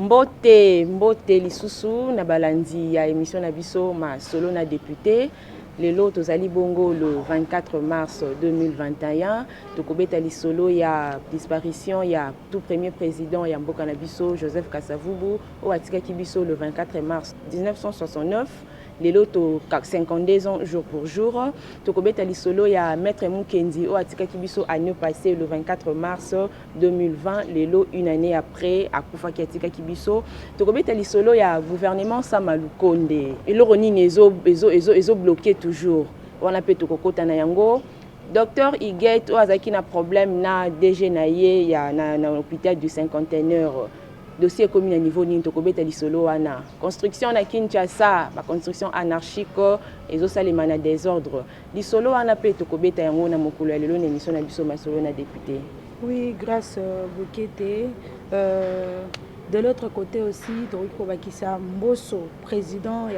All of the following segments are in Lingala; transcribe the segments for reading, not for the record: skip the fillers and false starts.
Mbote lisusu na balandi ya émission na biso ma solo na député. Lelo tozali bongo le 24 mars 2021. Tokobeta li solo ya disparition ya tout premier président ya mboka na biso Joseph Kasavubu o atika kibiso le 24 mars 1969. Lelo to 52 ans jour pour jour. Tokobeta li solo ya maître Mukendi o atika kibiso année passée le 24 mars 2020. Lelo une année après akufa ki atika kibiso. Tokobeta li solo ya gouvernement Samalukonde. Elo roni nezo bloqué toujours. On a peut kokota na yango. Docteur Iguet o azaki na problème na DG na ye ya na hôpital du cinquantenaire. Dossier commun à niveau ni tokobeta li solo wana. Construction na Kinshasa, ba construction anarchique et zo salema na désordre. Li solo wana pe tokobeta yango na mokolo ya lelo na émission na biso ma solo na député. Oui, grâce Bokete. De l'autre côté aussi, Doriko Bakissa Mbosso, président de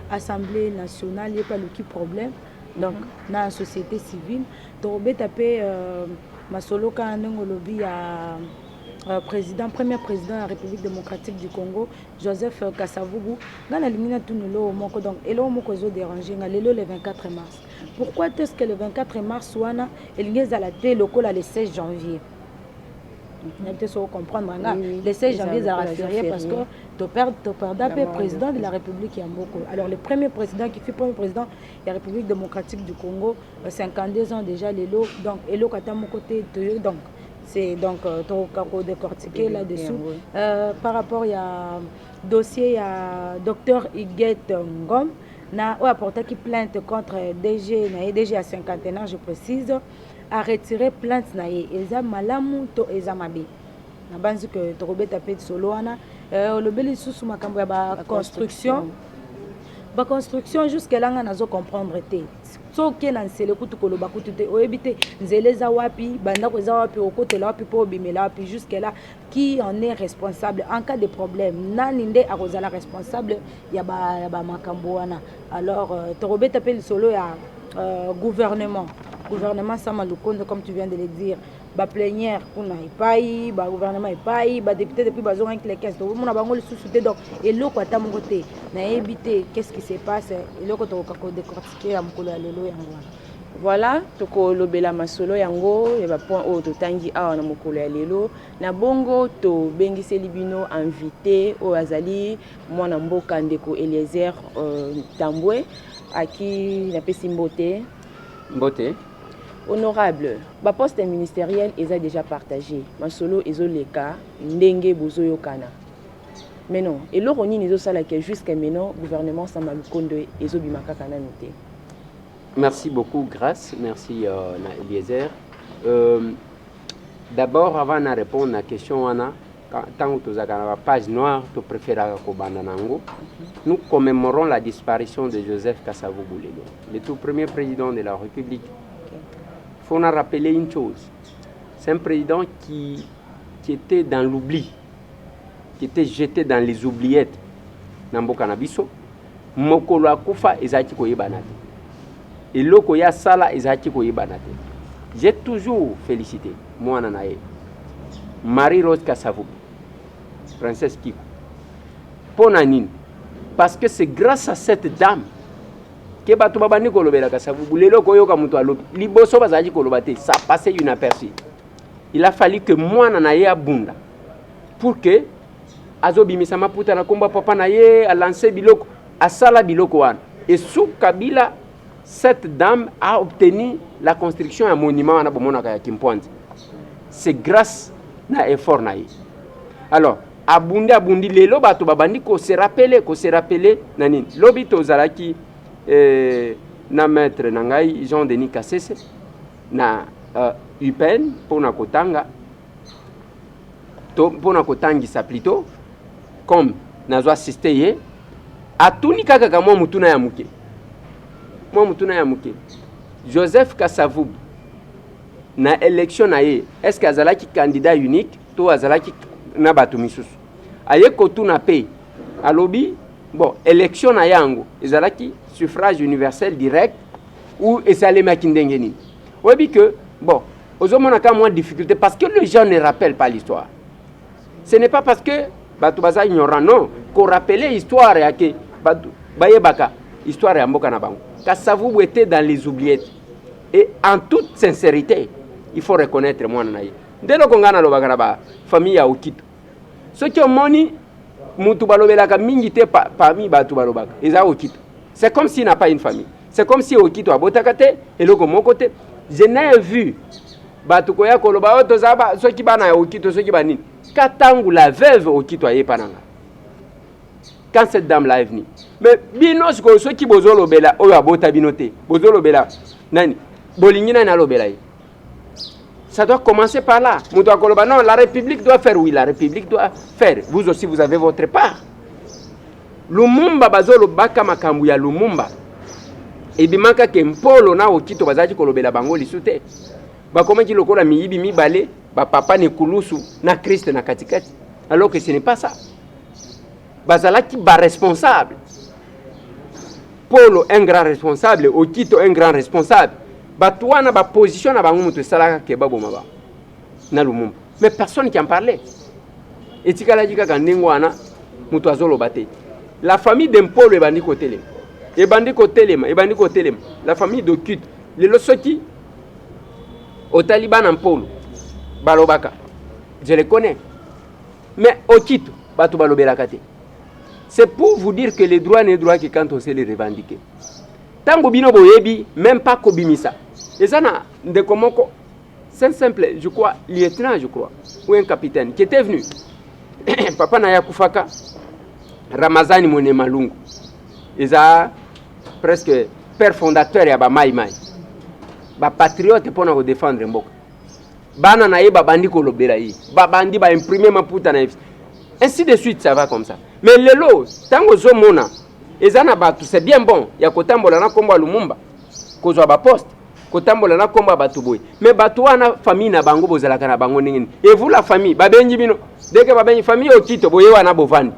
l'Assemblée nationale, il n'y a pas le problème. Donc, dans la société civile, Dorobé tapé Masolo Kanango lobby à premier président de la République démocratique du Congo, Joseph Kasavubu. Dans la ligne tout nous moko donc et là moko zo dérangé le 24 mars. Pourquoi est-ce que le 24 mars wana il y a la télé locale le 16 janvier? Il faut comprendre le 16 janvier ça férié parce que tu perds le président de la République Yamboko. Alors le premier président qui fut premier président de la République démocratique du Congo 52 ans déjà les lots donc et l'eau à mon côté donc c'est donc tu décortiqué là-dessous par rapport à dossier à docteur Iguet Ngom na apporté qui plainte contre DG à 51 ans je précise a retiré plainte naie eza malamu to eza mabe na banzi que tokobeta pe solo wana le beli susu makambo ya ba construction jusque là nga nazo comprendre te so ke na nsele kutu koloba kutu te oyebite nzele za wapi banda ko za wapi okotela wapi po bimela wapi jusque là qui en est responsable en cas de problème nani nde akozala responsable ya ba makambo wana alors tokobeta pe solo ya gouvernement Samalukonde comme tu viens de le dire ba plénière pour na ipai ba gouvernement ipai ba député depuis ba zonga les 15 donc mona bango le sous-souté donc et loko ata mon côté na éviter qu'est-ce qui se passe et loko to ko décortiquer ya mokolo ya lelo yango voilà toko lobela masolo yango et ba point o to tangi awa na mokolo ya lelo na bongo to bengise libino invité o azali mwana mboka ndeko Eliezer Tambwe aki na pesi mbote honorable ba poste ministériel est déjà partagé masolo ezoleka ndenge bozoyo kana mais non et le roni nezo sala que jusqu'à maintenant gouvernement Samalukonde ezobimaka kana noté. Merci beaucoup Grâce, merci na Eliezer. D'abord avant de répondre à la question ana tant que tu as la page noire tu préfères kobanda nango nous commémorons la disparition de Joseph Kasavubu le tout premier président de la République. Il faut rappeler une chose, c'est un président qui était dans l'oubli, qui était jeté dans les oubliettes. Namboka nabiso, mokolo akufa ezaki koyebanate. Et loko ya sala ezaki koyebanate. J'ai toujours félicité moi nanae. Marie-Rose Kasavubu, princesse Kiko. Ponanine, parce que c'est grâce à cette dame que bato babani kolobela Kasavubu lelo koyoka muto alobi liboso bazali kolobate ça passait inaperçu. Il a fallu que moi nanaye abunda pour que azobimisa maputa na komba papa naye a lancé biloko asala biloko wana et sous Kabila cette dame a obtenu la construction d'un monument à bomona ya Kimpoanzi. C'est grâce na effort naye. Alors abundi lelo bato babandi ko se rappeler nani lobi tozalaki na maître nangai Jean-Denis Kassese na UPN pona kotanga to pona kotangisa plutôt comme nazo assister ye atuni kaka kama mutuna ya muke Joseph Kasavubu na élection na ye est-ce que azalaki candidat unique to azalaki na bato misusu aye kotuna pe alobi bon élection na yango ezalaki suffrage universel direct ou esalemaki ndenge nini oyebi que bon ozomona ka moins difficulté parce que les gens ne rappellent pas l'histoire. Ce n'est pas parce que bato baza ignorant non ko rappeler histoire ya ke bayebaka histoire ya mboka na bango. Kasavubu était dans les oubliettes et en toute sincérité il faut reconnaître moi na ye ndelo ko ngana lobaka na ba famille ya Okito soki omoni mutu balobelaka mingi te parmi bato balobaka eza Okito. C'est comme s'il n'a pas une famille. C'est comme si Okito abotaka te eloko moko te. Je n'ai vu bato koya koloba oto zaba soki bana ya Okito soki banini katangu la veuve Okito aye pananga quand cette dame là est venue. Mais bino soki bozolo bela oyo abota binote bozolo bela nani bolingina na lobela ye. Ça doit commencer par là. Mutu akoloba non, la République doit faire, oui, la République doit faire. Vous aussi vous avez votre part. Lumumba bazolo baka makambu ya Lumumba ebimaka ke mpolo na Okito bazaji kolobela bango lisute bakomaki lokola miyibi mibale bapapa ne kulusu na Christ na katikati, alors que ce n'est pas ça. Bazalaki ba responsable, Polo un grand responsable, Okito un grand responsable, batouana ba position na bango mutu salaka ke baboma ba na Lumumba, mais personne qui en parlait. Etikala jika kandengwana mutu azolo bate. La famille d'Empolo ebandi kotelema. Ebandi kotelema. La famille d'Okito. Les Losoki, au Taliban en Polo, Balobaka. Je les connais. Mais Okito, Batu Balobelakate. C'est pour vous dire que les droits n'est droit que quand on sait les revendiquer. Tango bino boyebi, même pas Kobimisa. Et ça n'a de Komoko. C'est simple, je crois, lieutenant, je crois, ou un capitaine qui était venu. Papa Naya Koufaka. Ramazani Mone Malungu. Ils ont presque père fondateur ya ba Mai Mai. Ba patriote pour nous défendre mboka. Bana na ye ba bandi ko lobela yi. Ba bandi ba imprimer maputa na. Ainsi de suite ça va comme ça. Mais lelo tango zo mona ezana batu c'est bien bon ya kotambola na komba Lumumba. Kozwa ba poste kotambola na komba batu boy. Mais batu wana famille na bango bozalaka na bango ningini. Et vous la famille ba benji bino. Dès que vous avez une famille Okito,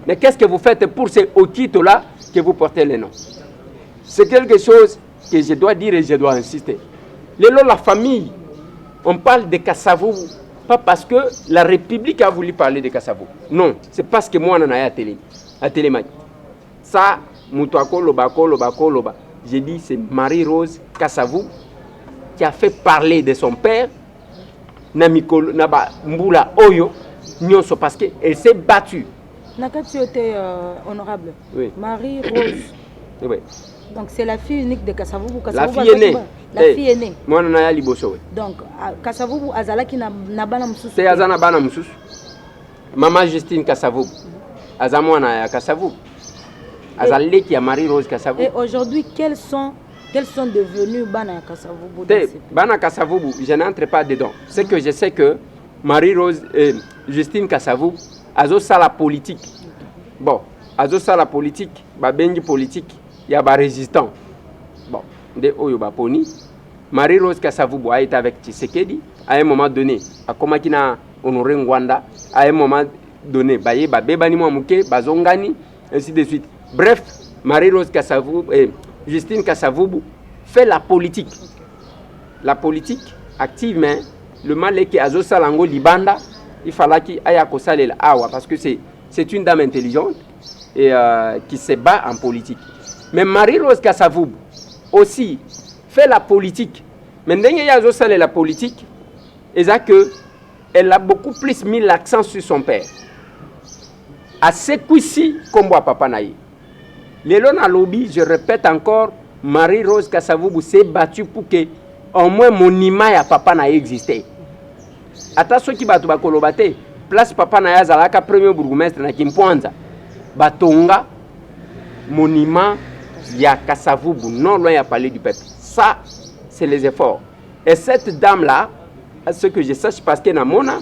mais qu'est-ce que vous faites pour ces Okito là que vous portez le nom? C'est quelque chose que je dois dire et je dois insister. La famille, on parle de Kasavubu, pas parce que la République a voulu parler de Kasavubu. Non, c'est parce que moi, on a à télé. Ça, Moutouako Loba, j'ai dit c'est Marie-Rose Kasavubu qui a fait parler de son père, Namikolo, Naba Mbula Oyo. Parce qu'elle s'est battue. Nakatu était honorable. Oui. Marie-Rose. Oui. Donc c'est la fille unique de Kasavubu. La fille aînée. La fille aînée. Moi, on a liboso. Donc Kasavubu Azalaki na bana mususu. C'est Azana bana mususu. Maman Justine Kasavubu. Azamo na Kasavubu. Azalé qui a Marie-Rose Kasavubu. Et aujourd'hui, quels sont devenus bana Kasavubu? Bana Kasavubu, je n'entre pas dedans. C'est que je sais que Marie-Rose Justine Kasavubu azo sala politique. Bon, azo sala politique, ba bengi politique, ya ba résistant. Bon, de oyo ba poni. Marie-Rose Kasavubu a été avec Tshisekedi à un moment donné. A komaki na honoré Ngwanda à un moment donné. Baye ba bebani mo muke, bazongani ainsi de suite. Bref, Marie-Rose Kasavubu Justine Kasavubu fait la politique. La politique active, mais le mal est que Salango Libanda, il fallait qu'il aille à Kosalel Awa parce que c'est une dame intelligente et qui se bat en politique. Mais Marie-Rose Kasavubu aussi fait la politique. Mais dès qu'il y a la politique, elle a beaucoup plus mis l'accent sur son père. À ce coup-ci, comme moi, papa naïe. Léon a lobby, je répète encore, Marie-Rose Kasavubu s'est battue pour que au moins mon image à papa naïe existait. Ata soki batu bakolobate place papa na ya zalaka premier bourgmestre na Kimponza batonga monument ya Kasavubu non loin à palais du peuple. Ça c'est les efforts. Et cette dame là, à ce que je sache parce que na mona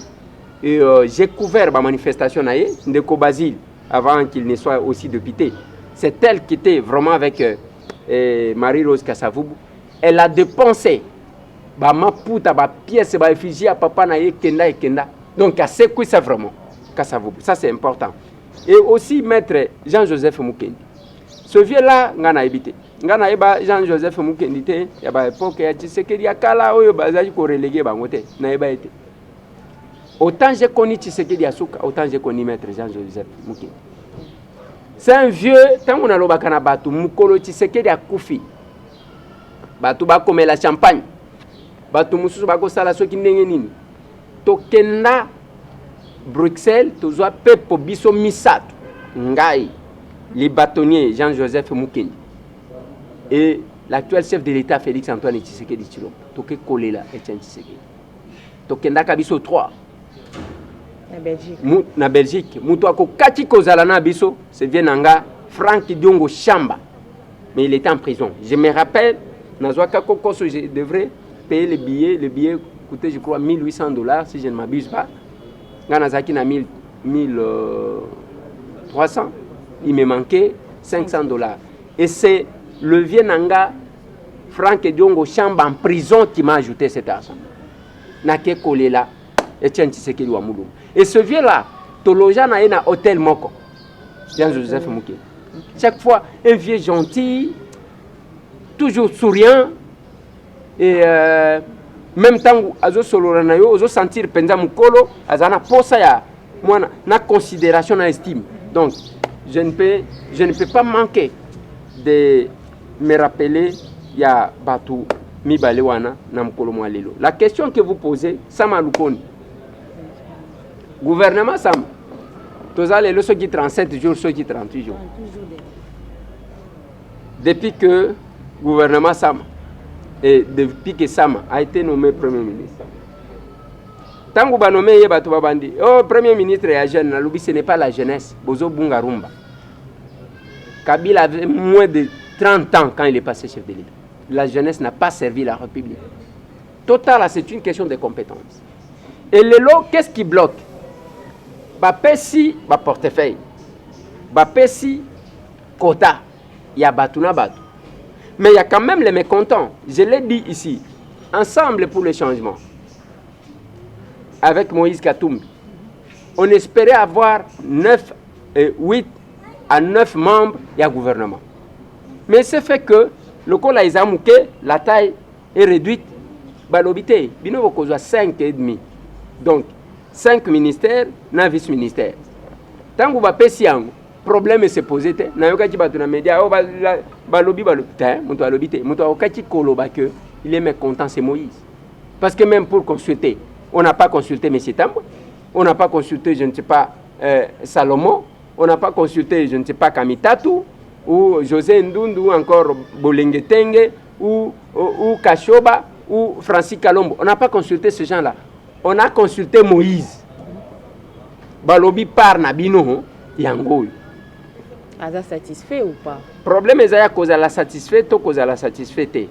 j'ai couvert ma manifestation na Ndeko Basile avant qu'il ne soit aussi député. C'est elle qui était vraiment avec Marie-Rose Kasavubu. Elle a dépensé ma puta, ma pièce, ma effigie à papa na kenda et kenda. Donc à ce coup, c'est vraiment Kasavubu. Ça c'est important. Et aussi maître Jean-Joseph Mukendi. Ce vieux-là, ngana habité. Ngana eba Jean-Joseph Mukendi te ya ba époque ya Tshisekedi ya kala oyo bazaji ko reléguer bangote na eba été. Autant j'ai connu Tshisekedi Asuka, autant j'ai connu Maître Jean-Joseph Moukendi. C'est un vieux, tant qu'on a l'obakana batu, Mukolo Tshisekedi a koufi. Batu ba comme la champagne. Batu mususu ba ko sala soki ndenge nini. Tokenda Bruxelles, tozwa pepo biso misato. Ngai, les bâtonniers Jean-Joseph Moukendi. Et l'actuel chef de l'État Félix-Antoine Tshisekedi Tshilombo. Toke collé là, Etienne Tshisekedi. Tokenda kabiso 3. Na Belgique. Mutu ako kati kozala na biso, c'est Vienanga, Franck Diongo Chamba. Mais il était en prison. Je me rappelle, Nazwaka Kokoso, je devrais payer le billet. Le billet coûtait, je crois, $1 800, si je ne m'abuse pas. Ganazaki na 1300. Il me manquait $500. Et c'est le Vienanga, Franck Diongo Chamba en prison qui m'a ajouté cet argent. Nake collé là, Etienne Tshisekedi wa Mulumba. Et ce vieux-là, Toloja na un hôtel Moko, Jean-Joseph Moukendi. Chaque fois, un vieux gentil, toujours souriant, et même temps, azo soloranayo, azo sentir penza mukolo, azana posa ya, moi na considération, na estime. Donc, je ne peux pas manquer de me rappeler ya Batu Mibalewana na mukolo mwalelo. La question que vous posez, Sama Lukoni. Gouvernement Sam, tous les leçons qui 37 jours, ceux qui 38 jours. Depuis que le gouvernement Sam, et depuis que Sam a été nommé Premier ministre, tant que vous avez nommé Bandi, oh, Premier ministre et jeune, ce n'est pas la jeunesse, Bozo Bungarumba. Kabila avait moins de 30 ans quand il est passé chef de l'État. La jeunesse n'a pas servi la République. Total, c'est une question de compétence. Et le lot, qu'est-ce qui bloque? Bapesi, ba portefeuille. Bapesi, quota. Il y a Batuna Batu. Mais il y a quand même les mécontents. Je l'ai dit ici. Ensemble pour le changement. Avec Moïse Katumbi. On espérait avoir 8 à 9 membres et un gouvernement. Mais c'est fait que le col a Izamouké, la taille est réduite. Balobité, bino bokozwa 5,5. Donc, 5 ministères, 9 vice-ministères. Tant que vous avez un problème se poser, vous avez un média, il est mécontent, c'est Moïse. Parce que même pour consulter, on n'a pas consulté M. Tambo, on n'a pas consulté, je ne sais pas, Salomon, on n'a pas consulté, je ne sais pas, Kamitatou, ou José Ndundu, ou encore Bolengetenge, ou Kashoba, ou Francis Kalombo. On n'a pas consulté ces gens-là. On a consulté Moïse. Balobi par Nabino, Yango. Aza satisfait ou pas? Problème est cause à la satisfait, to cause à la satisfaite.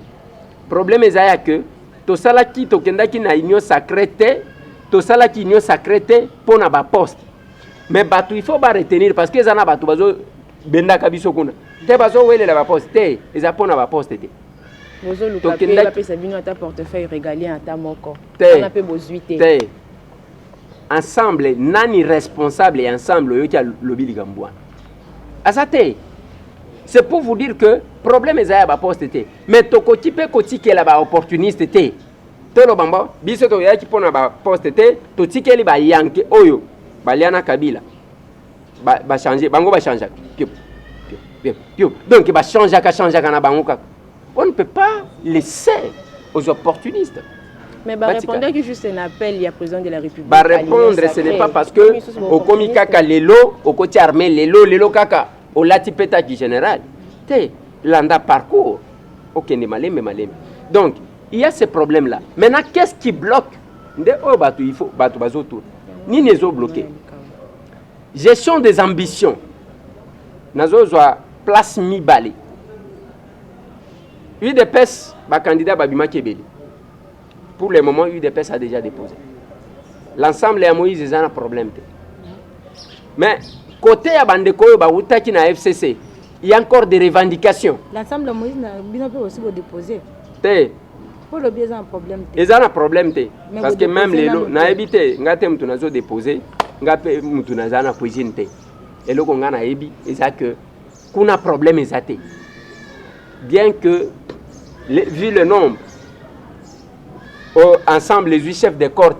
Problème est que to salaki to kendaki na union sacrée, to salaki union sacrée pour na ba poste. Mais batu il faut pas retenir parce que zana batu bazo benda kabiso kuna. Te bazo wele la ba poste, te eza pour na ba poste te. Bozo lukape la pesa bino ata portefeuille régalien ata moko. On a pe bozuité. Te. Ensemble nani responsable et ensemble yo tia lobi ligambwa. Asate. C'est pour vous dire que le problème est à la poste. Mais to koti pe koti ke la ba opportuniste te. To lo bamba biso to ya ki pona ba poste te, to tikeli ba yanke oyo. Ba liana Kabila. Ba changer, bango ba changer. Donc ba changer kana bango ka. On ne peut pas laisser aux opportunistes. Mais répondre que juste un appel, il y a président de la République. Répondre, ce n'est pas parce que au komi kaka lelo, au côté armé lelo kaka, au lati peta qui général. Té, landa parcours. Ok, ne malem. Donc, il y a ce problème-là. Maintenant, qu'est-ce qui bloque? Il faut batu bazo tout. Ni nezo bloqué. Gestion des ambitions. Nazo zoa place mi balé. UDPS, candidat Babima Kebeli. Pour le moment, UDPS a déjà déposé. L'ensemble de Moïse est un problème. Mais côté de Bandeko, qui na FCC, il y a encore des revendications. L'ensemble de Moïse n'a pas aussi déposé. Pour le biais un problème. Il y a un problème. Parce que même les lots, na habité, ngate mutunazo déposé, ngate mutunazana cuisine. Et le qu'on a ébi, c'est que qu'on a problème exacté. Bien que, vu le nombre, ensemble les 8 chefs de corps,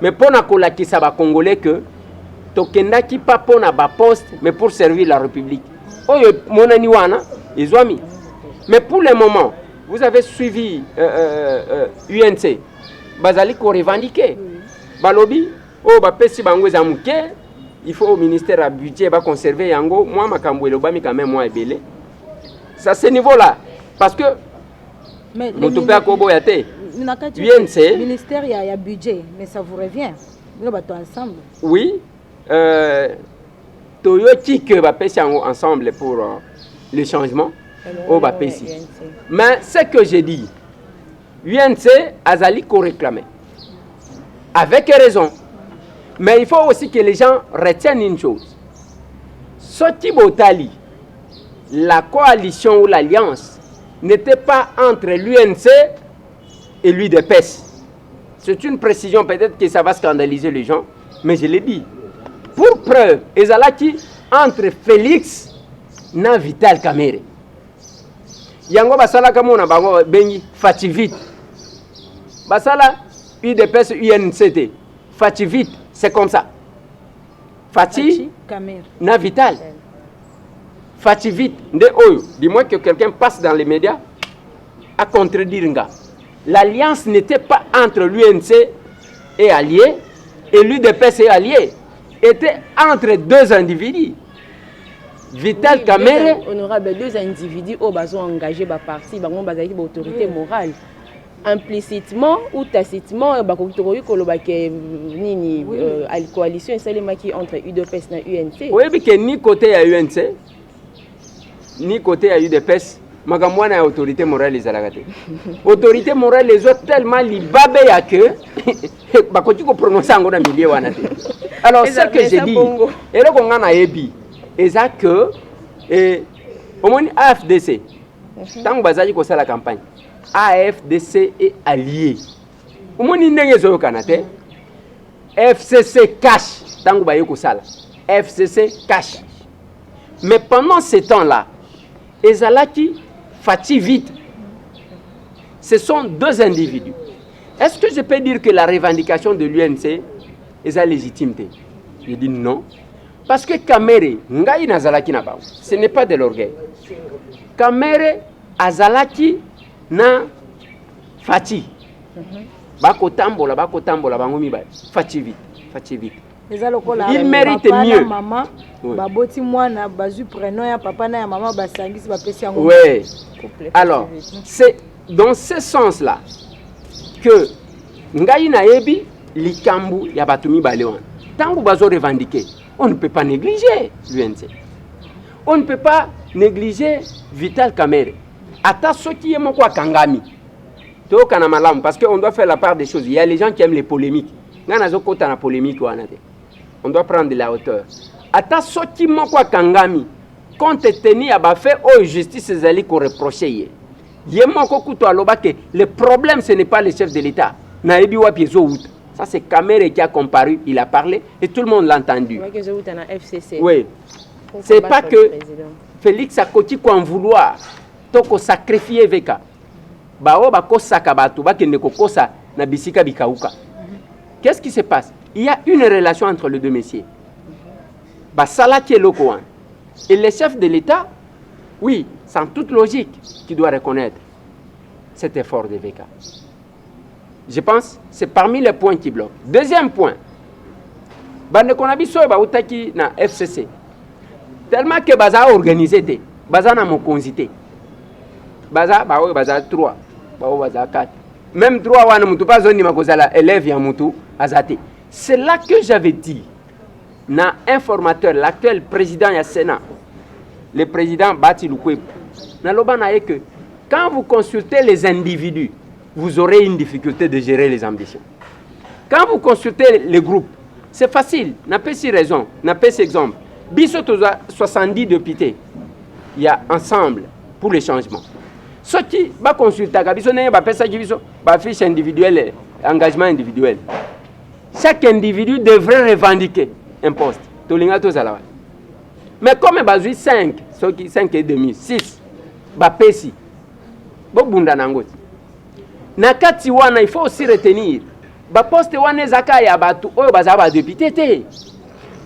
mais pour na qui ça va congolais que tokenda qui pas pour na ba poste mais pour servir la République. Oyo monani wana ils ont mis. Mais pour le moment, vous avez suivi UNC. Bazali ko revendiquer. Balobi oh ba pesi bango zamuke. Il faut au ministère à budget va conserver yango moi makambo elobami quand même moi ebele. Ça ce niveau là parce que mais motope akobo yate. UNC ministère il y a budget mais ça vous revient. Nous battons ensemble. Oui. Toyoti que va pesi yango ensemble pour le changement au ba pesi. Mais ce que j'ai dit UNC azali ko réclamer. Avec raison. Mais il faut aussi que les gens retiennent une chose. Soti Botali, la coalition ou l'alliance n'était pas entre l'UNC et l'UDPS. C'est une précision, peut-être que ça va scandaliser les gens, mais je l'ai dit. Pour preuve, Ezalaki entre Félix et Vital Kamerhe. Yango basala kamona bango bengi fati vite. Basala UDPS UNCT. Fati vite. C'est comme ça. Fati, na Vital. Fati vite. Dis-moi que quelqu'un passe dans les médias à contredire. L'alliance n'était pas entre l'UNC et allié et l'UDPS et allié. Était entre deux individus. Vital Kamerhe. Honorable, deux individus qui ont engagé par parti, qui ont une autorité morale. Implicitement ou tacitement, la coalition est entre UDPS et UNC. Oui, mais ni côté à UNC, ni côté à UDPS, magamouana a autorité morale les alagate. Autorité morale les autres tellement libabé à que, bah quand tu peux prononcer en gros milieu wanate. Alors ce que j'ai dit, et là qu'on a ébi, et ça que, au moins AFDC, tant que bazaji qu'on la campagne. AFDC est allié. Au moins, il n'y a pas de FCC cache. Tant que vous avez FCC cache. Mais pendant ce temps-là, Ezalaki Fati vite. Ce sont deux individus. Est-ce que je peux dire que la revendication de l'UNC est la légitimité? Je dis non. Parce que Kamerhe, ce n'est pas de l'orgueil. Kamerhe, Azalaki, na Fati bako tambola bango mibale Fati vite il mérite mieux maman baboti mwana bazu prénom ya papa na ya maman basangisi bapesi yango ouais alors c'est dans ce sens là que ngai na yebi likambu ya batu mibale wana tango bazo revendiquer on ne peut pas négliger l'UNC on ne peut pas négliger Vital Kamerhe. Ata ceux qui aiment quoi kangami. Parce qu'on doit faire la part des choses. Il y a les gens qui aiment les polémiques. On doit prendre de la hauteur. Ata ceux qui aiment quoi kangami. Compte tenu à fait oh justice zali ko reprocher. Le problème ce n'est pas le chef de l'État. Ça c'est Kamerhe qui a comparu, il a parlé et tout le monde l'a entendu. Oui. C'est pas que Félix a côté quoi en vouloir. Toko sacrifier veka bao bako sakabatu bakende kokosa na bisika bikauka. Qu'est-ce qui se passe? Il y a une relation entre les deux messieurs. Ba salaki loko et le chef de l'État, oui, sans toute logique, qui doit reconnaître cet effort de Veka. Je pense c'est parmi les points qui bloquent. Deuxième point. Bande konabiso ba utaki na FCC. Tellement que baza organisé te, baza na mokonzité. Baza 3 baza 4 même 3 wana mutu pas zoni makozala élève ya mutu azate. C'est là que j'avais dit na informateur l'actuel président ya Sénat le président Bati Lukwebo na loba na que quand vous consultez les individus vous aurez une difficulté de gérer les ambitions. Quand vous consultez les groupes c'est facile, n'a pas si raison, n'a pas si exemple. Biso 70 députés il y a ensemble pour le changement. Ceux qui va consulter, fiche individuelle, engagement individuel. Chaque individu devrait revendiquer un poste. Mais comme il 5, 5 et demi, 6, il faut aussi retenir ba poste wana ezaka ya batu oyo baza ba député te.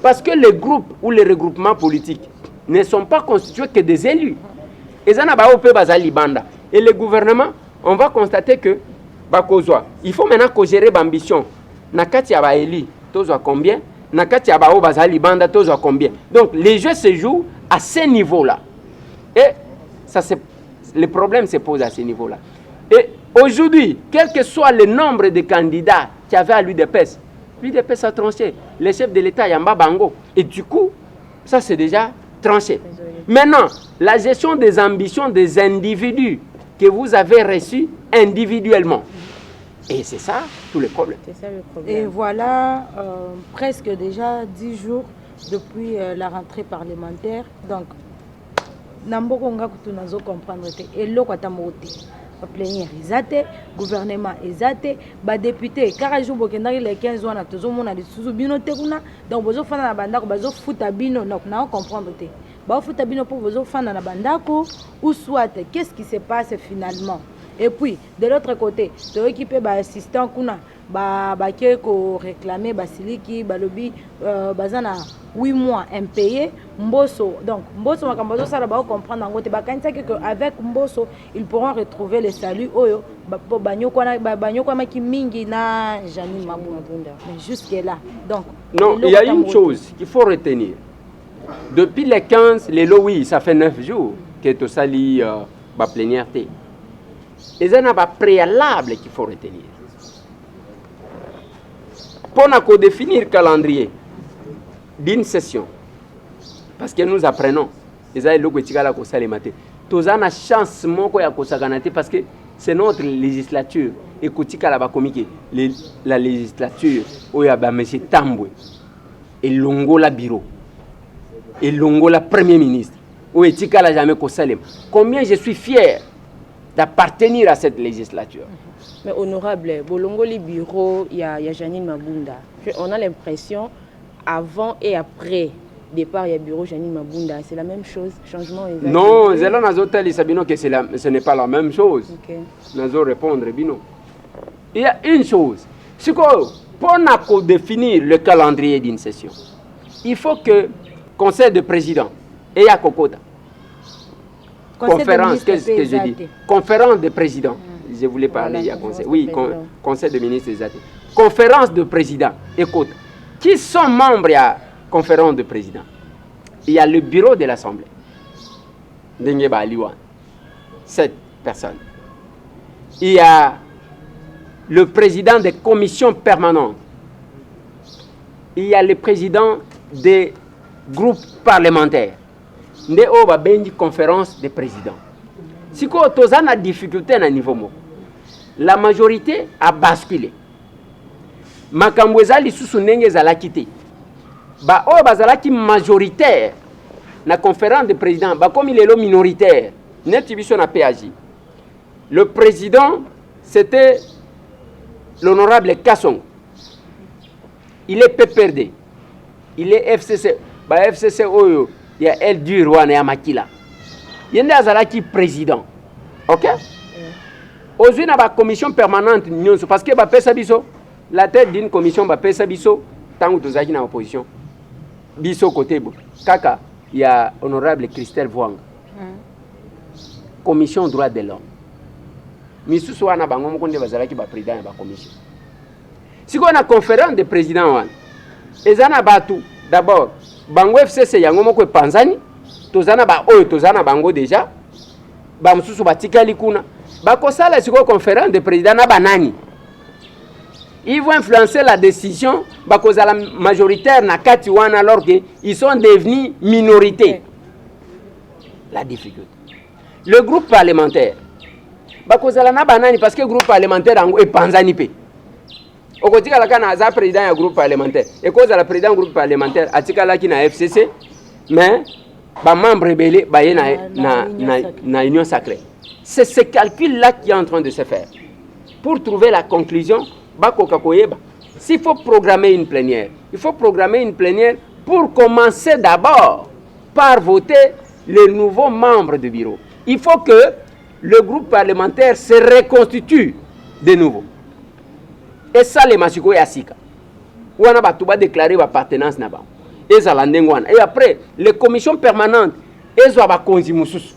Parce que les groupes ou les regroupements politiques ne sont pas constitués que des élus. Et ça n'a pas libanda. Et le gouvernement, on va constater que il faut maintenant que gérer l'ambition. Nakati aba élu, tozo combien? Nakati aba baza libanda, tozo combien? Donc les jeux se jouent à ce niveau-là. Et ça le problème se pose à ce niveau-là. Et aujourd'hui, quel que soit le nombre de candidats qui avaient à l'UDPS, l'UDPS a tranché. Le chef de l'État, Yamba Bango. Et du coup, ça c'est déjà tranché. Maintenant, la gestion des ambitions des individus que vous avez reçus individuellement. Et c'est ça tout le problème. C'est ça le problème. Et voilà, presque déjà 10 jours depuis la rentrée parlementaire. Donc, Namboko Ngakutu nazo comprendre que et l'eau plénière ezate, gouvernement ezate, ba député car jour bokendaki les 15 wana tozomona lisusu bino te kuna donc bozo fana na bandako bazo futa bino donc na comprendre te ba futa bino pour bozo fana na bandako ou soit qu'est-ce qui se passe finalement. Et puis de l'autre côté to équiper ba assistant kuna ba ko réclamer basiliki balobi bazana 8 mois impayés Mbosso. Donc Mbosso makambozo ça va comprendre ngote bakanisa que avec Mbosso ils pourront retrouver le salut oyo banyoko maki mingi na Janine Mabunda. Mais jusque là. Donc non, il y a une chose qu'il faut retenir. Depuis les 15, les lois, oui, ça fait 9 jours que tout ça li ba plénière. Et ça n'a pas préalable qu'il faut retenir. Pour définir le calendrier d'une session, parce que nous apprenons, nous avons la chance parce que c'est notre législature. Et la législature, où il y a M. Tambwe, et Longola bureau, et Longola premier ministre, où il y a jamais combien je suis fier d'appartenir à cette législature. Mais honorable, Bolongoli bureau, il y a Janine Mabunda. On a l'impression, avant et après départ, il y a bureau Janine Mabunda. C'est la même chose, changement exact. Non, c'est là que ce n'est pas la même chose. Nous allons répondre, Bino. Il y a une chose. C'est que pour définir le calendrier d'une session, il faut que le conseil de président et à Kokota. Conférence, qu'est-ce que je dis? Conférence de président. Je voulais parler, il y a conseil. Oui, conseil de ministres des Athées. Conférence de président. Écoute, qui sont membres de la conférence de président? Il y a le bureau de l'Assemblée. Dengeba Aliwan. 7 personnes. Il y a le président des commissions permanentes. Il y a le président des groupes parlementaires. Nous avons une conférence des présidents. Si vous avez une difficulté à niveau, la majorité a basculé. Makambweza lisusu ndenge ezalaki te. Ba oyo bazalaki majoritaire na conférence de président, ba comme il est minoritaire. Neti biso na PAJ. Le président c'était l'honorable Kassong. Il est PPRD. Il est FCC. Ba FCC oyo ya El Dur wana ya Makila. Yende azalaki président. OK? Aujourd'hui na ba commission permanente nyonso parce que ba pesa biso la tête d'une commission ba pesa biso tangu tozaki na opposition. Biso côté kaka il y a honorable Christelle Vwanga. Commission droit de l'homme. Misusu wana bango mokonde bazalaki ba président ya ba commission. Siko na conférence de président wana. Ezana batu d'abord bango FCC yango moko epanzani tozana ba oyo tozana bango déjà ba mususu batikali kuna bakosala siko conférence de président na banani. Ils vont influencer la décision bakozala majoritaire na kati wana alors que ils sont devenus minorité. La difficulté. Le groupe parlementaire bakozala na banani parce que le groupe parlementaire ango epanzani pe. Okotika la kana za président ya groupe parlementaire. Et cause la président groupe parlementaire atika la ki na FCC mais ba membre rebelle ba na union sacrée. C'est ce calcul là qui est en train de se faire. Pour trouver la conclusion, bakoka koyeba. S'il faut programmer une plénière, il faut programmer une plénière pour commencer d'abord par voter les nouveaux membres du bureau. Il faut que le groupe parlementaire se reconstitue de nouveau. Et ça, les masiko ya sika. Ou on a tout déclarer la partenance na ba. Et ça la ndengwana. Et après, les commissions permanentes, elles ont ba konzi mususu.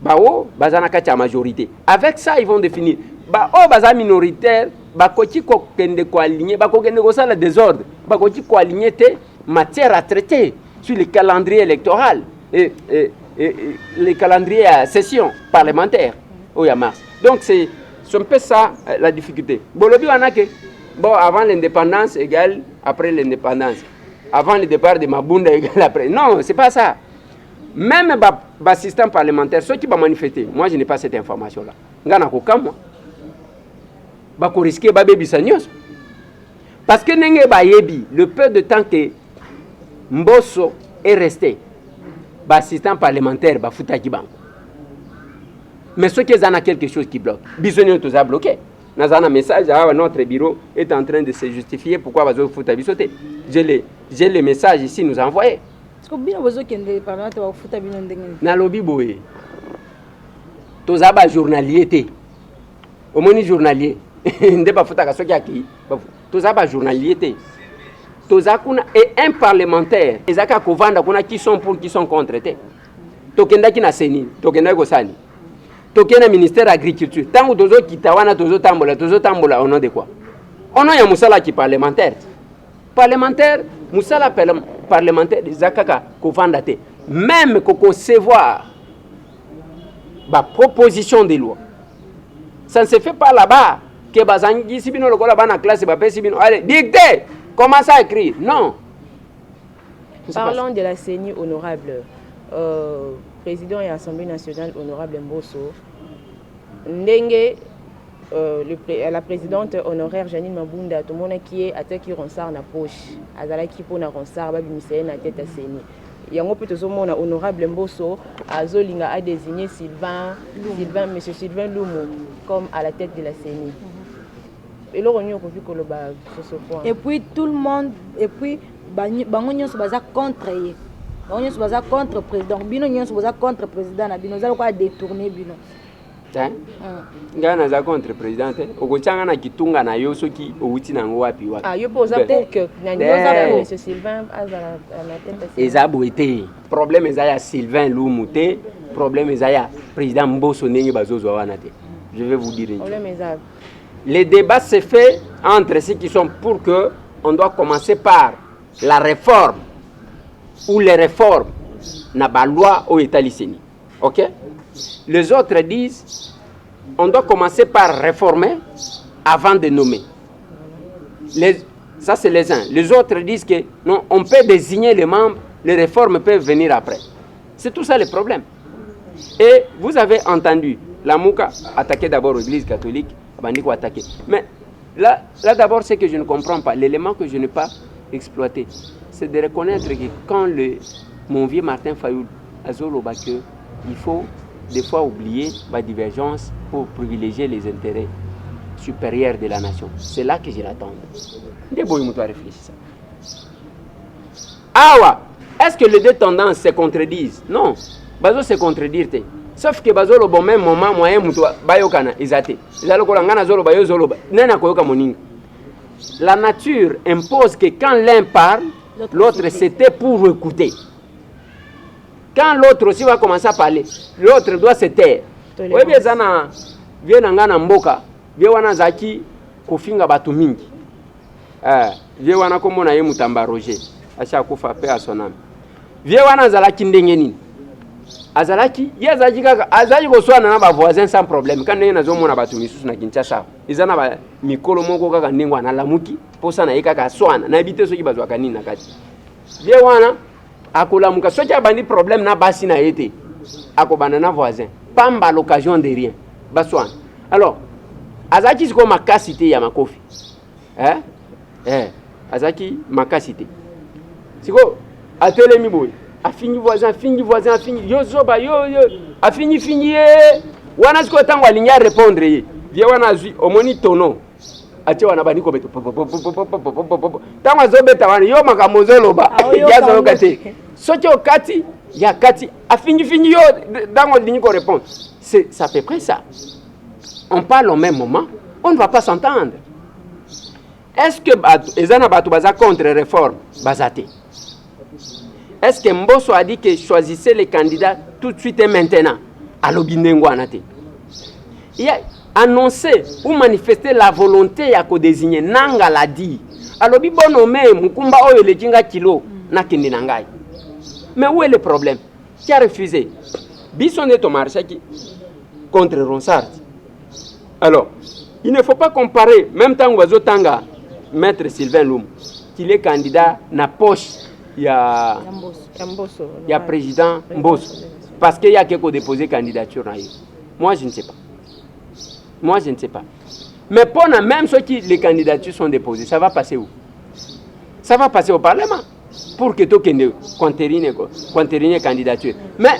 Ba o bazana kati majorité. Avec ça, ils vont définir. Ba o baza minoritaire, ba koti ko kende ko aligner, ba ko kende ko sala désordre, ba koti ko aligner te matière à traiter sur le calendrier électoral et le calendrier à session parlementaire au mars. Donc c'est un peu ça la difficulté. Bolobi wanake bon avant l'indépendance égale après l'indépendance. Avant le départ de Mabunda égale après. Non, c'est pas ça. Même le système parlementaire, ceux qui vont manifester, moi je n'ai pas cette information-là. Moi. Bako risquer baby sanyos. Parce que nenge bayebi, le peu de temps que Mbosso est resté, l'assistant parlementaire ba futa ki bango. Mais ceux qui ont quelque chose qui bloque, bisogno tous a bloqué. Dans un message, notre bureau est en train de se justifier pourquoi bazo futa bisoté. J'ai le message ici nous envoyé. Est-ce que bien bazo kende parlementaire ba futa bino ndenge? Na lobi boye. Tous a ba journalier té. Au moni journalier. Nde ba futa ka soki aki. Tous a ba journalier té. Et un parlementaire, les gens qui sont pour, qui sont contre. Tokenda qui na seni, tokenda ko sani. Tokenda ministère de l'agriculture. Tant que tozo kitawana tozo tambola au nom de quoi? On a un musala qui parlementaire. Parlementaire, musala parlementaire des akaka ko vandate. Même ko concevoir ba proposition de loi. Ça ne se fait pas là-bas que bazangi sibino lokola bana classe ba pe sibino allez dictez. Comment ça écrire? Non. Parlons de la CENI honorable. Président et Assemblée nationale honorable Mbosso. Ndenge, la présidente honoraire Janine Mabunda, tout le monde qui est attaqué Ronsard na poche. Azala qui pour na Ronsard, babi misé na tête à CENI. Yango peut tout monde honorable Mbosso, Azolinga a désigné Monsieur Sylvain Lumu comme à la tête de la CENI. Et puis tout le monde, et puis bango se basa contre ye. Bango se basa contre président. Bino se basa contre président na bino za ko détourner bino. Ngana za contre président okochanga na kitunga na yo soki outi nango wapi wapi. Ah yo poza pour que na nyoza monsieur Sylvain azala na tête. Ezabo été problème ezaya Sylvain Lumute, problème ezaya président Mbosso ndenge bazozo wana te. Je vais vous dire. Problème ezabo. Les débats se fait entre ceux qui sont pour que on doit commencer par la réforme ou les réformes na ba loi au État lycéen. OK? Les autres disent on doit commencer par réformer avant de nommer. Ça c'est les uns. Les autres disent que non, on peut désigner les membres, les réformes peuvent venir après. C'est tout ça le problème. Et vous avez entendu la Mouka attaquer d'abord l'Église catholique. Mais là d'abord, ce que je ne comprends pas, l'élément que je n'ai pas exploité, c'est de reconnaître que quand mon vieux Martin Fayoul a dit qu'il faut des fois oublier ma divergence pour privilégier les intérêts supérieurs de la nation. C'est là que je l'attends. Réfléchir ça. Ah ouais, est-ce que les deux tendances se contredisent? Non, bazo se contredire. Sauf que bazolo bon même moment moyen muto bayokana izate. Izalo ko ngana zolo bayo zolo nena koyoka moninga. La nature impose que quand l'un parle, l'autre c'était pour écouter. Quand l'autre aussi va commencer à parler, l'autre doit se taire. Oui bien zana viena ngana mboka, bien wana zaki kofinga batu mingi. Bien wana komona ye mutamba Roger, acha kufa pe à son âme. Bien wana zalaki ndenge nini? Azalaki yazaki kaka azali koswana na ba voisins sans problème quand ndenge nazomona batu misusu na Kinshasa izana ba mikolo moko kaka ndenge wana lamuki posa na yekaka swana na bite soki bazwaka nini na kati ye wana akolamuka soki abandi problème na basi na yete akobana na voisin pamba l'occasion de rien baswana alors azaki siko makasi te ya makofi azaki makasi te siko atelemi boy a fini voisin, yozoba, yo, a fini, wana siko tango alinya répondre ye, vie wana zui, omoni tono, ache wana bani ko beto, tango azobeta wana, yo makamozolo ba, yazolo kate, soki okati, ya kati, a fini, yo, tango alinya ko répondre, c'est à peu près ça. On parle au même moment, on ne va pas s'entendre. est-ce que ezana bato baza contre réforme bazate? Est-ce que Mbosso a dit que choisissez les candidats tout de suite et maintenant? Il a annoncé ou manifesté la volonté à désigner Nanga l'a dit. Alors bi bonome mukumba oyo le jinga kilo na kindi nangai. Mais où est le problème? Qui a refusé? Bisson est au marché contre Ronsard. Alors, il ne faut pas comparer, même temps où Tanga, Maître Sylvain Loum, qu'il est candidat na poche, il y a président Mbosso. Parce qu'il y a quelqu'un déposé candidature. Moi, je ne sais pas. Moi, je ne sais pas. Mais pendant même ceux qui les candidatures sont déposées, ça va passer où? Ça va passer au Parlement pour que tout le monde candidature. Mais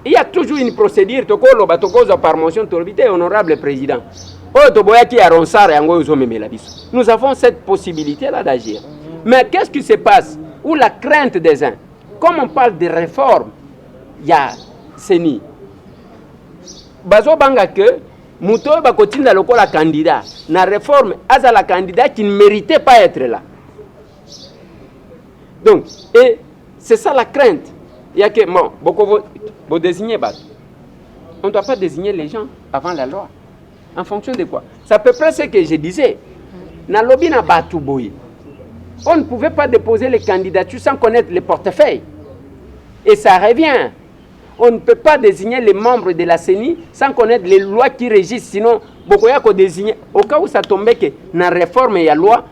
il y a toujours une procédure par motion de honorable président. Nous avons cette possibilité-là d'agir. Mais qu'est-ce qui se passe? Où la crainte des uns? Comme on parle de réforme, il y a Seni. Bazo banga que Mouto Bakotinda la candidat. La réforme, à la candidat qui ne méritait pas être là. Donc, et c'est ça la crainte. Il y a que, bon, vous désignez, on ne doit pas désigner les gens avant la loi. En fonction de quoi? C'est à peu près ce que je disais. Na lobby na Batouboui. On ne pouvait pas déposer les candidatures sans connaître les portefeuilles. Et ça revient. On ne peut pas désigner les membres de la CENI sans connaître les lois qui régissent. Sinon, beaucoup de désigner. Au cas où ça tombait que dans la réforme, il y a loi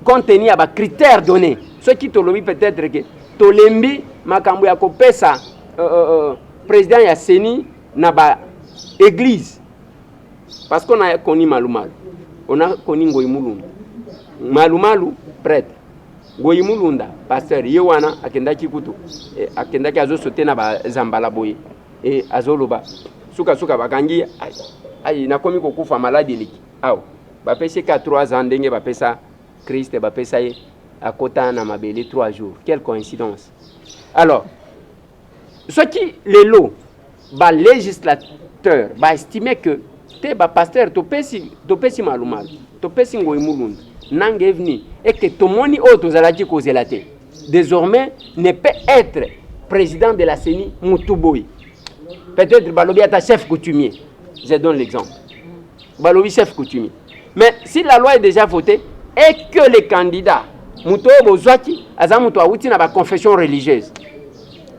contenue à critères donnés. Ce qui te lobby peut-être que Tolembi, Makambu ya kopesa président ya CENI na ba église. Parce qu'on a connu Malumalu. On a connu Ngoïmoulou. Malumalu, prêtre. Ngoïmoulunda, pasteur. Yewana, akendaki kutu. Akendaki azo sote na ba zambala boye. Et azoloba. Suka bakangi. Aïe, na komi kokufa maladi liki. Aou. Bapese 3 ans ndenge bapesa Christ bapesa ye akota na mabele 3 jours. Quelle coïncidence. Alors, ce qui les lots, ba législateur, ba estimer que te ba pasteur topesi Malumalu, topesi Ngoïmoulunda. Nangevni et que Tomoni Otozalaki Kozelate désormais ne peut être président de la CENI Moutouboui. Peut-être Balobi est chef coutumier. Je donne l'exemple. Balobi chef coutumier. Mais si la loi est déjà votée et que les candidats Moutobo Zouaki, Azamouto Aouti n'a pas confession religieuse.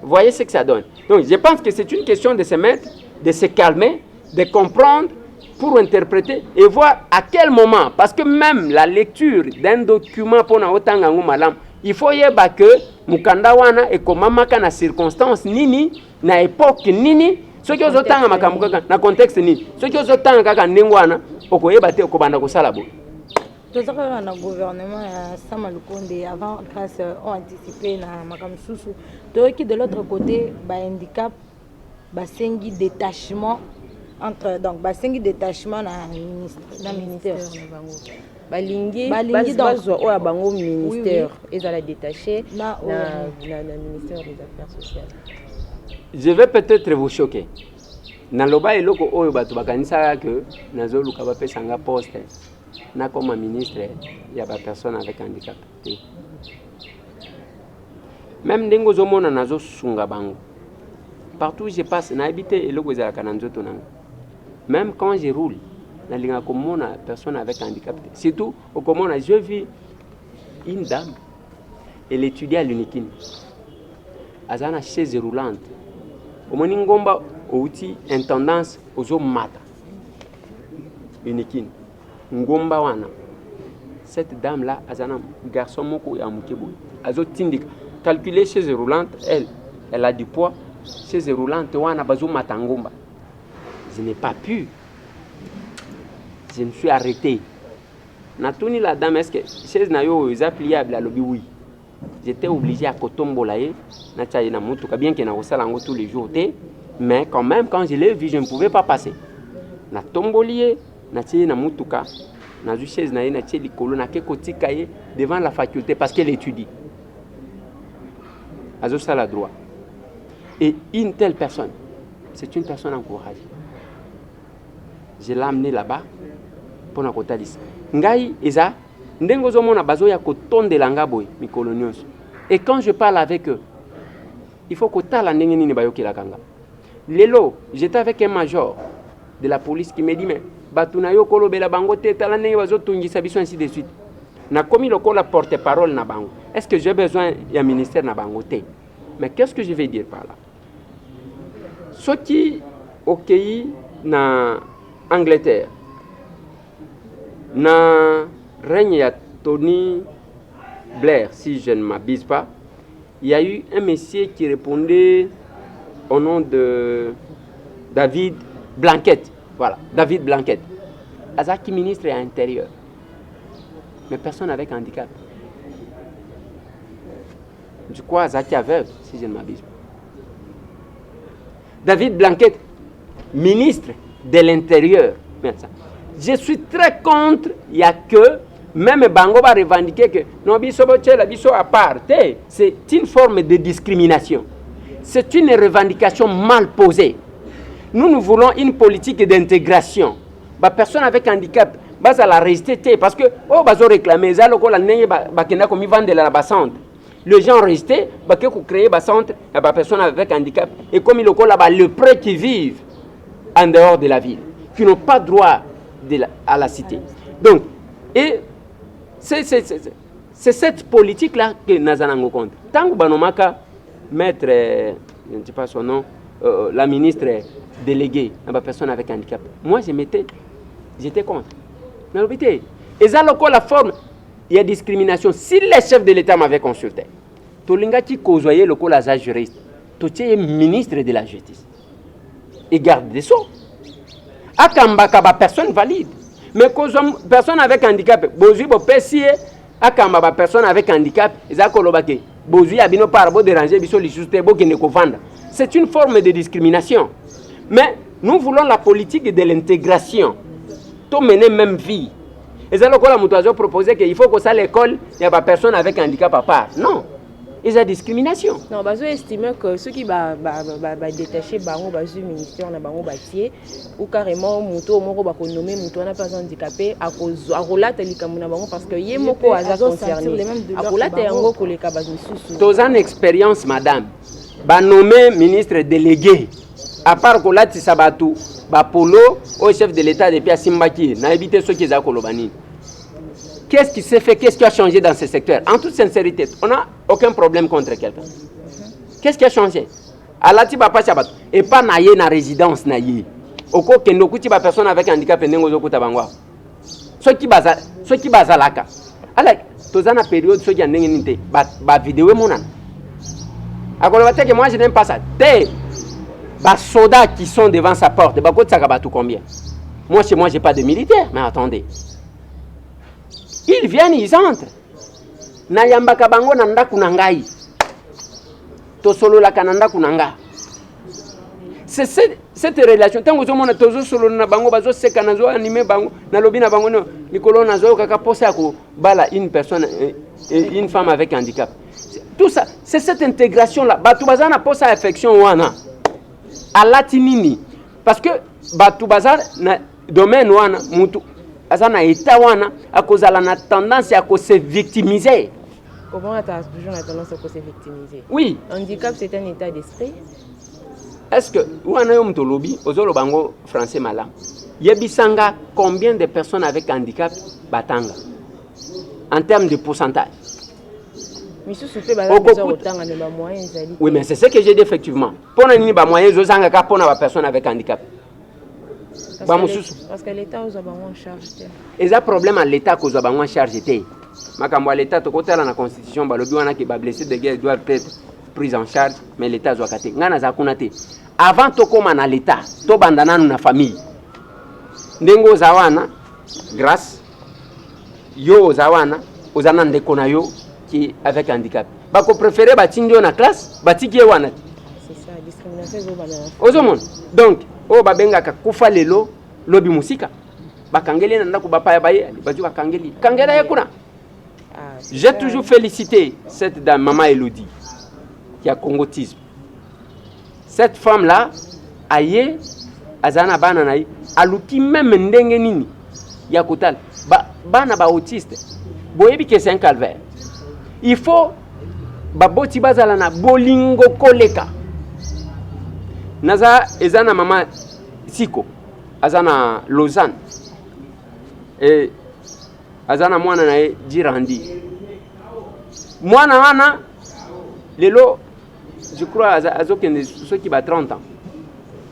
Vous voyez ce que ça donne. Donc je pense que c'est une question de se mettre, de se calmer, de comprendre pour interpréter et voir à quel moment, parce que même la lecture d'un document pour n'autanga malam, il faut y avoir que mukanda wana et comment maka na circonstance nini na époque nini ce qui ozotanga makambuka na contexte nini ce qui ozotanga kaka ndengwana okoyeba te okobanda kosala bo. Tout ça le gouvernement Sama Lukonde avant grâce ont anticipé na makamsusu donc de l'autre côté ba handicap ba sengi détachement entre donc basengi détachement na ministère balingi bazwa oya bango ministère ezala détaché na ministère des affaires sociales. Je vais peut-être vous choquer. Na loba eloko oyo bato bakanisa que nazo luka ba pesanga poste na comme ministre ya ba personne avec handicap. Même ndengo zomona nazo sunga bango. Partout où je passe na habité eloko ezala kananzoto nanga. Même quand je roule, dans les personne avec handicap. Surtout, au commun, je vis une dame. Elle étudie à l'Unikin. Elle a une chaise roulante. Au moins, elle a une tendance aux hommes mata. Unikin. Ngomba wana. Cette dame-là, elle a un garçon moko ya mukebo. Elle a tindik. Calculer chaise roulante, elle a du poids. Chaise roulante wana bazo matangomba. Je n'ai pas pu. Je me suis arrêté. Natuni la dame, est-ce que chaise na yo est pliable à l'obi oui. J'étais obligé à kotombolaye na tchaye na mutuka bien que na osala ngo tous les jours mais quand même quand je l'ai vu je ne pouvais pas passer. Na tombolié na tchaye na mutuka na ju chaise na ye na tchaye likolo na ke kotika ye devant la faculté parce qu'elle étudie. Azo sala droit. Et une telle personne, c'est une personne encouragée. Je l'ai amené là-bas pour la Kotalis. ngai eza ndengo zo mona bazo ya kotondela ngaboy mikolo nyonso. Et quand je parle avec eux, il faut que tala ndenge nini bayokela kanga. Lelo, j'étais avec un major de la police qui me dit mais batuna yo kolobela bango te tala ndenge bazo tungisa biso ainsi de suite. Na komi lokola porte-parole na bango. Est-ce que j'ai besoin d'un ministère na bango te? Mais qu'est-ce que je vais dire par là? Ce qui au pays na Angleterre, na règne à Tony Blair, si je ne m'abuse pas, il y a eu un monsieur qui répondait au nom de David Blanquette. Voilà, David Blanquette. Azaki ministre à l'intérieur. Mais personne avec handicap. Je crois Azaki aveugle, si je ne m'abuse pas. David Blanquette, ministre de l'Intérieur. Je suis très contre, il n'y a que, même Bango va revendiquer que non, biso à part. C'est une forme de discrimination. C'est une revendication mal posée. Nous voulons une politique d'intégration. La personne avec handicap, va la rester parce que oh bazo réclamer ça lokola nenge ba kenda komi vendre la basante. Les gens restent ba que créer ba centre à ba personne avec handicap et comme lokola ba le près qui vivent en dehors de la ville qui n'ont pas droit à la cité. Donc et c'est cette politique là que nazanango compte. Tango banomaka maître je ne sais pas son nom la ministre déléguée à ba personne avec handicap. Moi j'étais contre. Et ça, la forme, il y a discrimination. Si les chefs de l'État m'avaient consulté, Tolinga qui causoyait le col à juriste, tu es ministre de la justice et garde des sceaux. Akamba personne valide. Mais personne avec handicap, Bozu Bopessier, Akamba personne avec handicap, Zakolobake, Bozu Abino Parabo déranger, Biso Lissuste, Bokeneko Vanda. C'est une forme de discrimination. Mais nous voulons la politique de l'intégration. Tout mener même vie. Et c'est là que la mutation proposé qu'il faut que ça l'école, il n'y a pas personne avec handicap à part. Non. Il y a discrimination. Non, bah, je estime que ceux qui va détacher bango bazu ministère na bango batier ou carrément muto moko ba nommer muto na pas handicapé à relate likamuna bango parce que yé moko aza concerné. À relate yango koleka bazu susu. Tous en expérience madame. Ba nommé ministre délégué. À part kolati sabatu ba polo au chef de l'État depuis Simbaki n'a évité ceux qui ont kolobani. Qu'est-ce qui s'est fait? Qu'est-ce qui a changé dans ce secteur? En toute sincérité, on n'a aucun problème contre quelqu'un. Qu'est-ce qui a changé? Alati bapa chabat et pas naïe na résidence naïe. Oko kendo kuti ba personne avec handicap nengo zokuta bangwa. Ceux qui baza laka. Alors, tozana période ceux qui en ningité ba vidéo monana. Akolobate que moi je n'aime pas ça. Les soldats qui sont devant sa porte, combien? Moi, chez moi, je n'ai pas de militaires. Mais attendez. Ils viennent, ils entrent. Nayambaka bango nanda kunangai. Tosolo la kananda kunanga. C'est cette relation. Tant que vous avez tozo solo na bango bazo seka nazo animé bango na lobi na bango no Nicolo nazo kaka poser à bala une personne une femme avec handicap. Tout ça, c'est cette intégration là. Batu bazana poser affection wana. À latinini parce que batu bazar na domaine wana mutu azana état wana à cause de la tendance à se victimiser. Comment tu as toujours la tendance à se victimiser? Oui. Handicap c'est un état d'esprit. Est-ce que wana yo mutu lobi ozolo bango français malam. Yebisanga combien de personnes avec handicap batanga en termes de pourcentage? Oui, mais c'est ce que j'ai dit effectivement. Pour les moyens, je suis pour les personnes avec handicap. Parce que l'État a en charge. Et ça problème à l'État qui a en charge. L'État, côté la Constitution, les blessés de guerre doivent être pris en charge, mais l'État doit être. Avant de commencer à l'État, tu bandana na famille. Nengo zawana, grâce, yo zawana, ozana ndekona yo. Qui avec handicap. Bako préféré batindio na classe, batiki wana. C'est ça, discrimination ozomon. Donc, o babenga ka kufa lelo lobi musika. Bakangeli na ndako bapaya baye, baju bakangeli. Kangela yakuna. J'ai toujours félicité cette dame maman Elodie qui a congotisme. Cette femme là aye azana bana nayi aluki même ndenge nini ya kotal. Ba bana ba autiste boyebi que c'est un calvaire. Il faut baboti bazala na bolingo koleka. Naza ezana mama siko azana Lausanne et azana mwana na Jirandi. Mwana wana lelo je crois azokende ceux qui va 30 ans.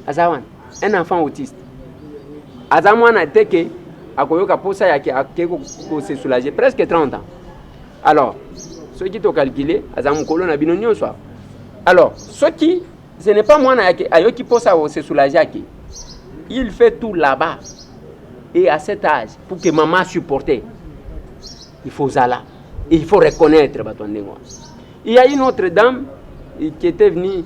Azawan un enfant autiste. Azamwana teke akoyoka posa yake akeko ko se soulager presque 30 ans. Alors ceux qui t'ont calculé azamukolo na bino nyonso. Alors ceux qui ce n'est pas moi qui pose à se soulager. Il fait tout là-bas. Et à cet âge, pour que maman supporte, il faut ça. Il faut reconnaître. Il y a une autre dame qui était venue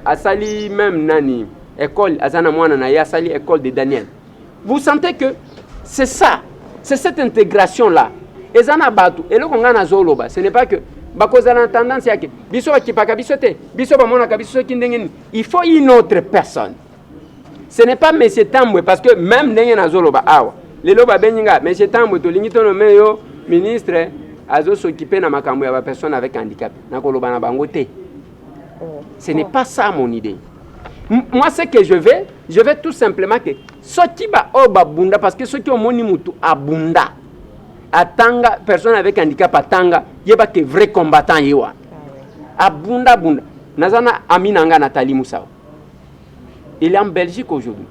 à Sali, même Nani, école, à Sali, école de Daniel. Vous sentez que c'est ça, c'est cette intégration-là. Et Zana Batu, et le Kongana Zoloba, ce n'est pas que. Tendance il faut une autre personne. Ce n'est pas M. Tambwe parce que même dans Zoloba les loba beninga M. Tambwe to lingito no meyo ministre azo s'occuper na makambo ya personne avec handicap na koloba na bango te. Ce n'est pas ça mon idée. Moi ce que je vais tout simplement que ce qui va oba bunda parce que ce qui au moni mutu abunda atanga personne avec handicap atanga yeba que vrai combattant yewa abunda bunda nazana aminanga Nathalie Moussao. Il est en Belgique aujourd'hui,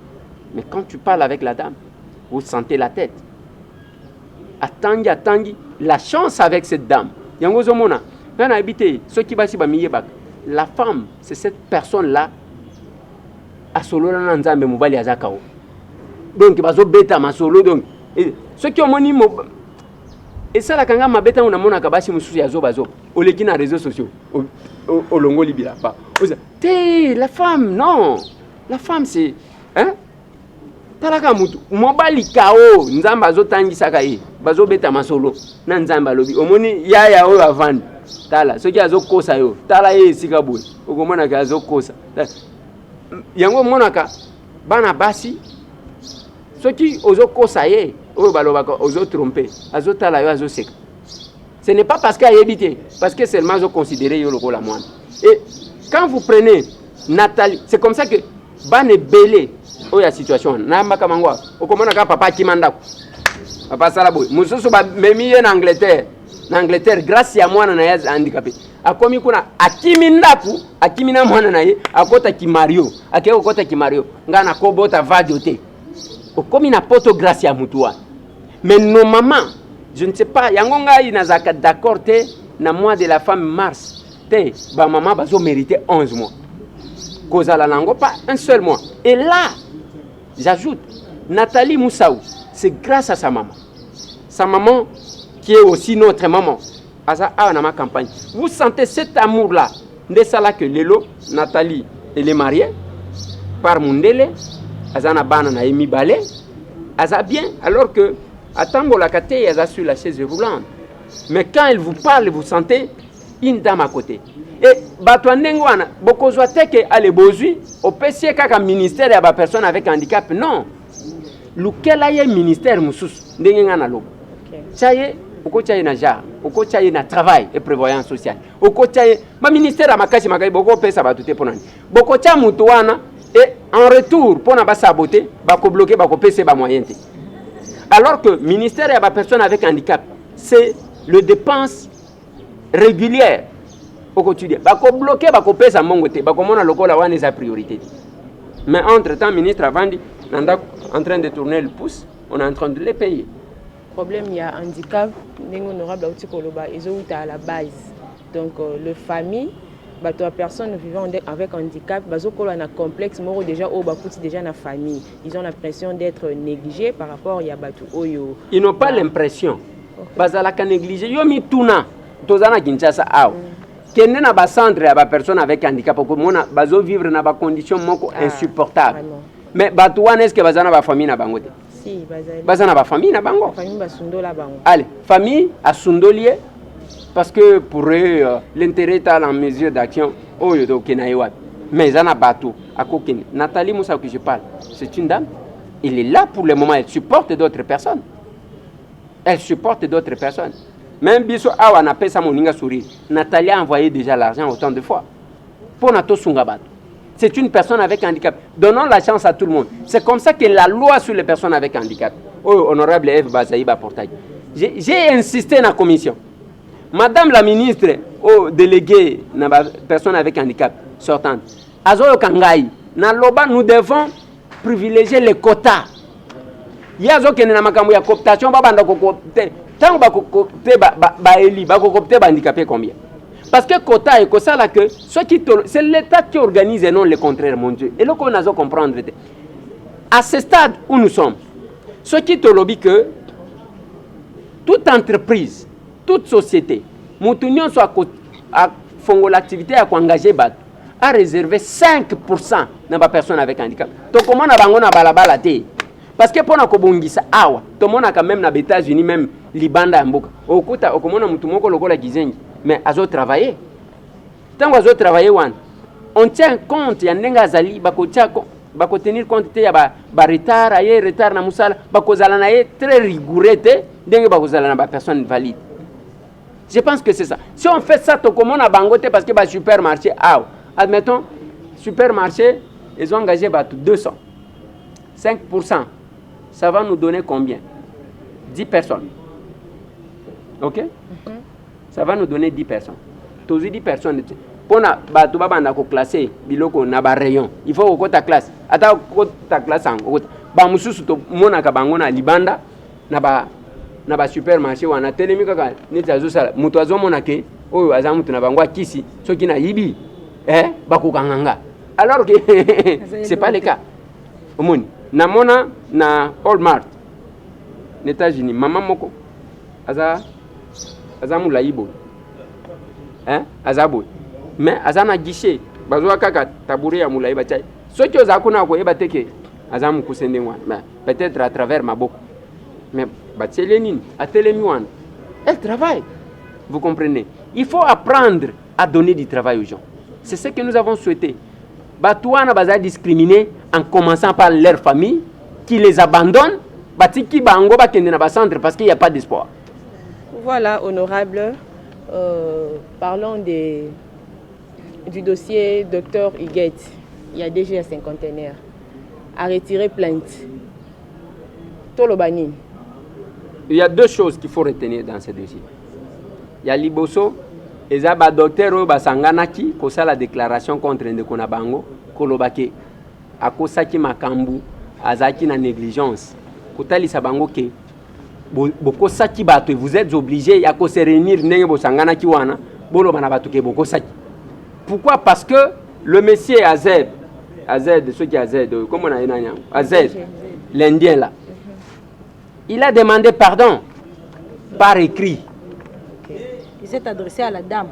mais quand tu parles avec la dame vous sentez la tête. Atangi la chance avec cette dame yango zomona na habité ce qui va si ba miyeba la femme c'est cette personne là a solo na nzambe mobali azakao donc bazo beta masolo donc ceux qui ont moni et ça la kanga mabeta on amona kabashi mususu ya zoba zoba oleki na réseaux sociaux au longo libila pas la femme non la femme c'est hein talaka mutu mobali kao nzamba azotangisa ka bazo beta masolo na nzamba lobi omoni yaya oyo avandi tala soki azokosa yo tala sika boy okomona ka azokosa yango monaka bana basi soki ozokosa ye oyo balobaka ozotromper azotala yo azoseka. Ce n'est pas parce qu'il a évité, parce que seulement ils ont considéré yo lokola moine. Et quand vous prenez Nathalie, c'est comme ça que bane belé oya situation na mbaka mangwa okomona ka papa kimandako papa salaboy mususu ba memiye na Angleterre grâce à mwana na yaza handicapé akomi kuna akimina mwana na ye akota ki Mario akeko kota ki Mario ngana ko bota vadio te okomi na poto grâce à mutuwa. Mais nos mamans je ne sais pas yango ngai nazaka d'accord te na mois de la femme mars te ba maman bazo mériter 11 mois kozala nango pas un seul mois. Et là j'ajoute Nathalie Moussaou, c'est grâce à sa maman qui est aussi notre maman. À ma campagne. Vous sentez cet amour-là. De ça là que Lelo, Nathalie, elle est mariée par Mundele, Azana Banana et Mibale, Aza bien, alors que à Tango la Kate, elle a sur la chaise roulante. Mais quand elle vous parle, vous sentez une dame à côté. Et Batouanengwana, beaucoup de à l'ébozui, au PC, kaka ministère, il y a des personnes avec handicap. Non. Lequel a un ministère, Moussous, Ndengana Lobo. Tchaye, oko tchaye na jar, oko tchaye na travail et prévoyance sociale. Oko tchaye, ma ministère a makashi makai, boko pesa batute ponani. Boko tcha mutuana, et en retour, pour na ba saboter, bako bloquer, bako pese ba moyente. Alors que ministère a des personnes avec handicap, c'est le dépense régulière. Au quotidien. Bako bloqué, bako pesa mongote, bako mona lokola wane sa priorité. Mais entre-temps, ministre Avandi, en train de tourner le pouce, on est en train de les payer. Le problème, il y a un handicap, honorable ils ont à la base. Donc, le famille, les personnes vivant avec handicap, ils ont un complexe, déjà dans la famille. Ils ont l'impression d'être négligés par rapport à Yabatu Oyo. Ils n'ont pas l'impression. Ils ont négligé. Ils ont mis tout na. Tozana Kinshasa. Kende na ba centre ya ba personne avec handicap ko mona bazo vivre na ba condition moko insupportable. Mais batu wana est-ce que bazana ba famille na bango te? Si, bazana ba famille na bango. Famille basundola bango. Allez, famille a sundolier parce que pour eux l'intérêt est en mesure d'action oyo do kenaïwa. Mais zana batu akokene. Nathalie Moussa que je parle, c'est une dame. Elle est là pour le moment, elle supporte d'autres personnes. Elle supporte d'autres personnes. Même Biso Awa n'a pas sa moninga sourire. Nathalie a envoyé déjà l'argent autant de fois. Pour Nato Sungabat. C'est une personne avec handicap. Donnons la chance à tout le monde. C'est comme ça que la loi sur les personnes avec handicap. Oh, honorable Eve Bazaïba Portail. J'ai insisté dans la commission. Madame la ministre, oh, déléguée, personne avec handicap sortante. Azoyo Kangai. Naloba, nous devons privilégier les quotas. Il y a des cooptation, tant que handicapé combien. Parce que quota est ça là que c'est l'État qui organise et non le contraire, mon Dieu. Et là qu'on a comprendre. À ce stade où nous sommes, ce qui te lobby que toute entreprise, toute société, Moutunion soit à fond l'activité à engager a réservé 5% de la personne avec handicap. Donc comment on a balabala parce que pour nakobongisa awa tout le monde a quand même aux États-Unis même libanda mboka okuta okomona mutu moko lokola kizengi mais azo travailler tant azo travailler wan on tient compte ya ndenga zali bako tenir compte ya ba retard aye retard na musala bakozala na ye très rigoureux ndenge bakozala na ba personne valide. Je pense que c'est ça. Si on fait ça to komona bangote parce que ba supermarché awa admettons supermarché ils ont engagé 200 5%, ça va nous donner combien? 10 personnes. Ok? Ça va nous donner 10 personnes. Tous 10 personnes. Pour nous classer, biloko na ba rayon. Il faut que ta classe. Ata ta classe en ba mususu to mona ka bangona libanda na ba supermarché wana telemi kaka neti azosala mutu azomona ke oyo azamutu na bango akisi soki na yibi bakokanganga. Alors que c'est pas le cas. Omoni namona na Walmart aux États-Unis maman moko aza mulaibo azabo mais azana guichet bazwa kaka tabouret ya mulaiba chai soki ozakuna ko eba teke azamu kusende wana mais peut-être à travers maboko mais batselenine atelemi wana elle travaille, vous comprenez. Il faut apprendre à donner du travail aux gens. C'est ce que nous avons souhaité. Batouana baza discriminés en commençant par leur famille qui les abandonne, batiki bango bakende na ba centre parce qu'il n'y a pas d'espoir. Voilà, honorable, parlons du dossier Dr Huguette. Il y a déjà un cinquantenaire à retirer plainte. Tolobani. Il y a deux choses qu'il faut retenir dans ce dossier. Il y a Liboso et Zaba docteur Basanganaki qui a la déclaration contre Ndekona Bango, Kolobake, à Kosaki Makambu, Azaki na négligence. Kotali Sabango ke Boko Saki Bato, vous êtes obligés à se réunir Nengo Sanganaki Wana, Bolo Manabatuke Boko Saki. Pourquoi? Parce que le monsieur Azed, ceux qui Azed, comment on a dit Azed, l'Indien là, il a demandé pardon par écrit. Il s'est adressé à la dame.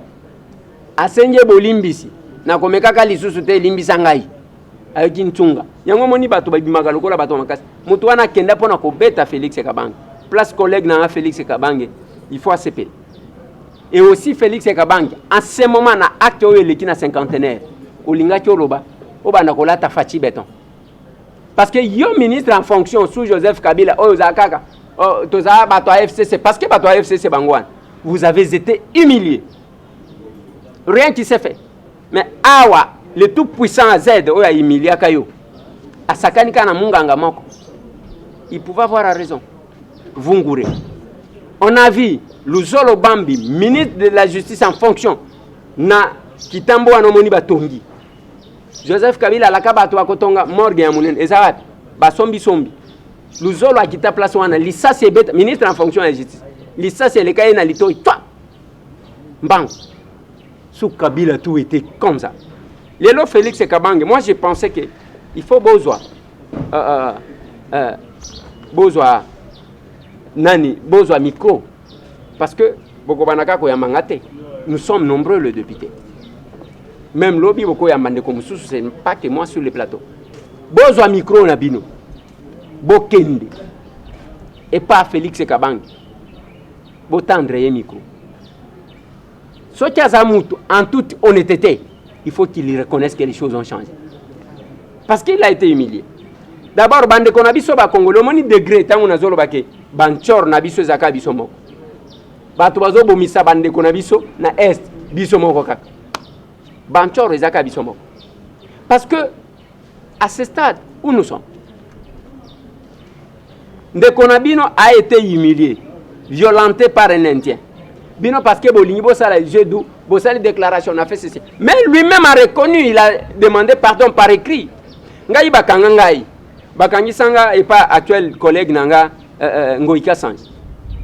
Asenye Bolimbisi, na komekaka lisusu te limbisa ngai. Ayaki ntunga. Yango moni bato babimaka lokola bato makasi. Mutu wana kenda pona ko beta Félix Kabange. Place collègue na Félix Kabange, il faut accepter. Et aussi Félix Kabange, en ce moment na acte oyo eleki na cinquantenaire. Olingaki oloba, obanda kolata fachi béton. Parce que yo ministre en fonction sous Joseph Kabila oyo zakaka, toza bato FCC parce que bato FCC bangwan. Vous avez été humiliés. Rien qui s'est fait. Mais awa, le tout puissant Z, oyo a humilié kayo. Asakani kana munganga moko. Il pouvait avoir raison. Vungure. On a vu Luzolo Bambi, ministre de la Justice en fonction, na Kitambo anomoni batongi. Joseph Kabila lakaba to akotonga morgue ya munene ezawat basombi sombi. Luzolo akita place wana lisa c'est bête ministre en fonction de la justice. Lisa c'est le cas na litoi toi. Bang. Sous Kabila tout était comme ça. Lelo Félix Kabange, moi je pensais que il faut besoin besoin micro parce que bokobanaka ko yamangate. Nous sommes nombreux les députés. Même lobby boko yamande comme sous c'est pas que moi sur le plateau. Besoin micro na bino. Bokende. Et pas Félix Kabange. Botendre un micro. Ce qui a en toute honnêteté, il faut qu'il reconnaisse que les choses ont changé. Parce qu'il a été humilié. D'abord, bande konabiso ba Congolais, moni degré tant on a zolo bake. banchor na biso ezaka biso moko bato bazobomisa bandeko na biso na est biso moko kaka banchor ezaka biso moko parce que à ce stade où nous sommes ndeko na bino a été humilié violenté par un Indien bino parce que bolingi bosala jedu bosala déclaration a fait ceci mais lui-même a reconnu il a demandé pardon par écrit ngai bakanga ngai bakangi sanga et pas actuel collègue nanga Ngoïka Sanji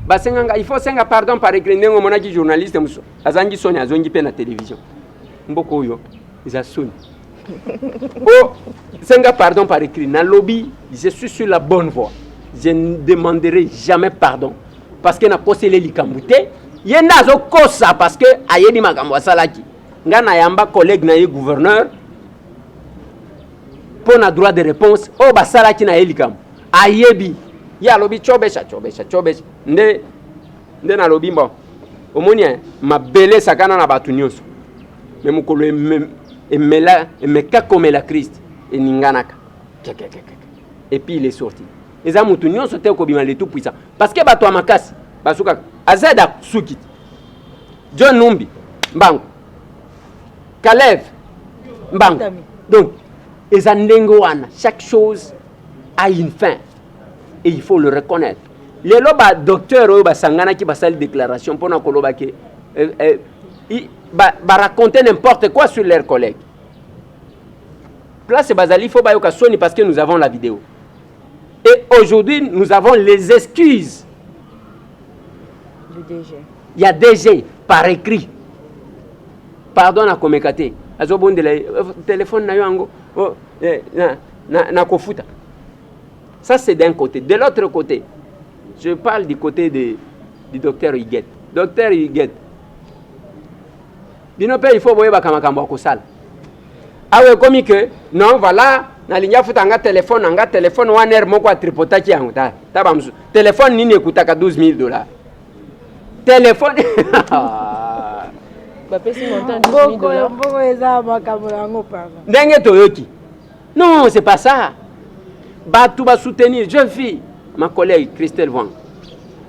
basenga ngai il faut senga pardon par écrit ndengo monaki journaliste muso azangi sonya azongi pe na télévision mboko yo isa soni oh senga pardon par écrit na lobby je suis sur la bonne voie je ne demanderai jamais pardon parce que na posele likambute yenda zo kosa parce que ayedi makambo asalaki ngana yamba collègue na ye gouverneur pour na droit de réponse o basalaki na yelikam ayebi ya lobi chobesha nde na lobi mbo omoni mabele sakana na batu nyonso mais mukolo emeka comme la Christ et ninganaka et puis il est sorti eza mutu nyonso te ko bima le tout puissant parce que bato amakasi basuka azada sukit John Numbi mbango Kalev mbango donc eza ndengo wana chaque chose a une fin et il faut le reconnaître les loba docteur oyo basangana ki basali déclaration pona koloba ke raconter n'importe quoi sur leurs collègues place bazali faut bayoka soni parce que nous avons la vidéo et aujourd'hui nous avons les excuses du DG. Il y a DG par écrit pardon na komekate azobondela téléphone na yo ango na kofuta. Ça c'est d'un côté. De l'autre côté, je parle du côté du docteur Huguet. Docteur Huguet, il faut voir bakamakambo akosala. Ah ouais, comme que non voilà, na linya futa nga téléphone one heure moko tripotaki yango ta bamsu. Téléphone nini ekutaka $12,000. Téléphone bapesi montant $12,000. Ndenge toyoki. Non, c'est pas ça. Batu ba soutenir jeune fille, ma collègue Christelle Wang.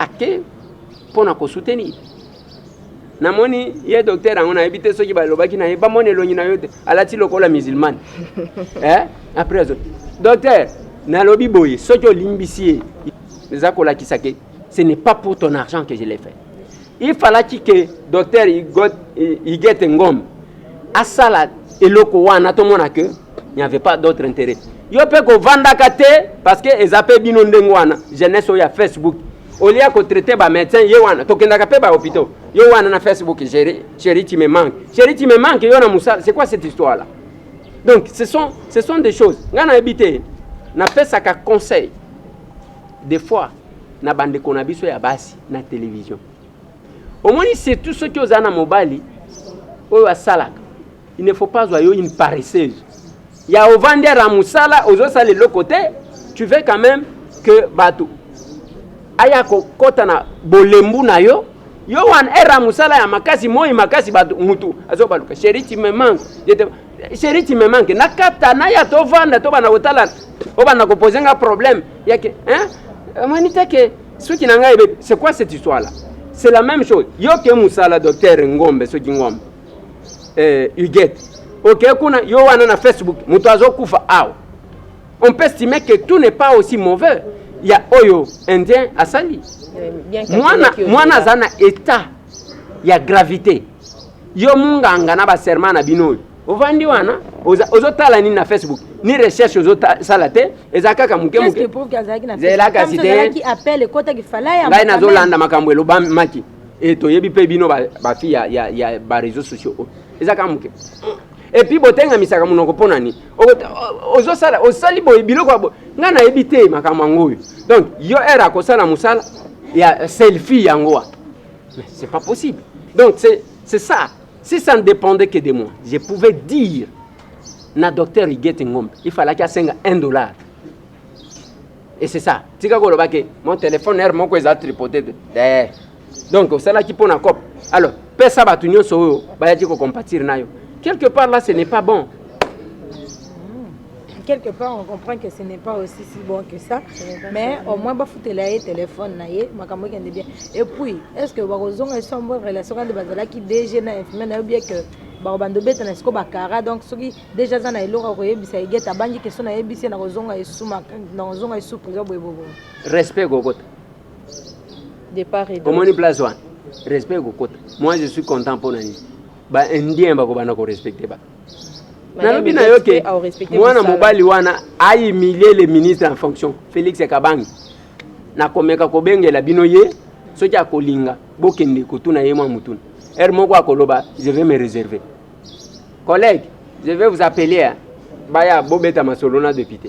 Ake pour na ko soutenir. Na moni ye docteur angona ebité soki ba lobaki na ba moni longi na yote alati lokola musulman. Après docteur na lobi boye soki olimbisi les akola kisake ce n'est pas pour ton argent que je l'ai fait. Il fallait que docteur Huguet Ngom asala eloko wana to mona que il n'y avait pas d'autre intérêt. Yo pe ko vanda kate parce que ezape bino ndengwana jeunesse ya Facebook. Olia ko traiter ba médecin ye wana to kenda kape ba hôpital. Yo wana na Facebook chérie tu me manques. Chérie tu me manques yo na musa. C'est quoi cette histoire là? Donc ce sont des choses. Ngana habité na pesa ka conseil. Des fois na bande ko na biso ya basi na télévision. Au moins c'est tout ce que ozana mobali o asalaka. Il ne faut pas yo une paresseuse. Il y a au vendre à Moussala, aux autres de l'autre côté, tu veux quand même que Batou. Aya kota na bolembu na yo, yo wan era Moussala ya makasi moi makasi Batou mutu. Azo baluka, chérie tu me manques. Chérie tu me manques. Nakata na ya to vendre to bana kotala, o bana ko poser un problème. Yake, manita ke ceux qui n'anga c'est quoi cette histoire là? C'est la même chose. Yo ke Moussala docteur Ngombe ceux qui ngombe. Huguet. Ok, yo wana na Facebook, mutuazo kufa aw. On peut estimer que tout n'est pas aussi mauvais. Il y a oyo indien asali. Moi zana état, il y a gravité. Yo munganga na ba serment na bino. Ovandi wana, ozo tala ni na Facebook, ni recherche ozo salate, ezaka kamuke muke. Qu'est-ce que prouve qu'azaki na Facebook? Comme ça qui appelle le kota qui fallait ya. Ngai nazo landa makambo elo ba maki. Et to yebi pe bino ba fi ya ba réseaux sociaux. Ezaka muke. Et puis botenga misaka munoko ponani ozo sala osali boy biloko bo ngana ebité makambo ngoyo donc yo era ko sala musala ya selfie yangoa mais c'est pas possible donc c'est ça si ça ne dépendait que de moi je pouvais dire na docteur Huguet Ngombe il fallait qu'il y ait $1 et c'est ça tika ko lobake mon téléphone er moko eza tripoté donc osala ki pona cop alors pesa batu nyonso ba yaki ko compatir nayo. Quelque part là, ce n'est pas bon. quelque part on comprend que ce n'est pas aussi si bon que ça, mais au moins foutre le téléphone naie makambo kende bien. Et puis est-ce que bazonga ils sont bonne relation quand bazala qui déjà na infirmière na bien que bando beta na siko bakara, donc soki déjà za na eloko ko yebisa igeta bangi question na yebisa na kozonga esuma na kozonga esupu za boyebo. Respect gokota. Départ et d'autre. Comment ni place one? Respect gokota. Moi je suis content pour nani. Ba indien ba ko bana ko respecter ba. Nalobi na yo ke mwana mobali wana ayimilie le ministre en fonction Félix Kabangi na komeka ko bengela bino ye soki akolinga bokende kotuna ye mwa mutuna moko akoloba je vais me réserver. Collègue, je vais vous appeler hein. Baya bobeta masolo na député.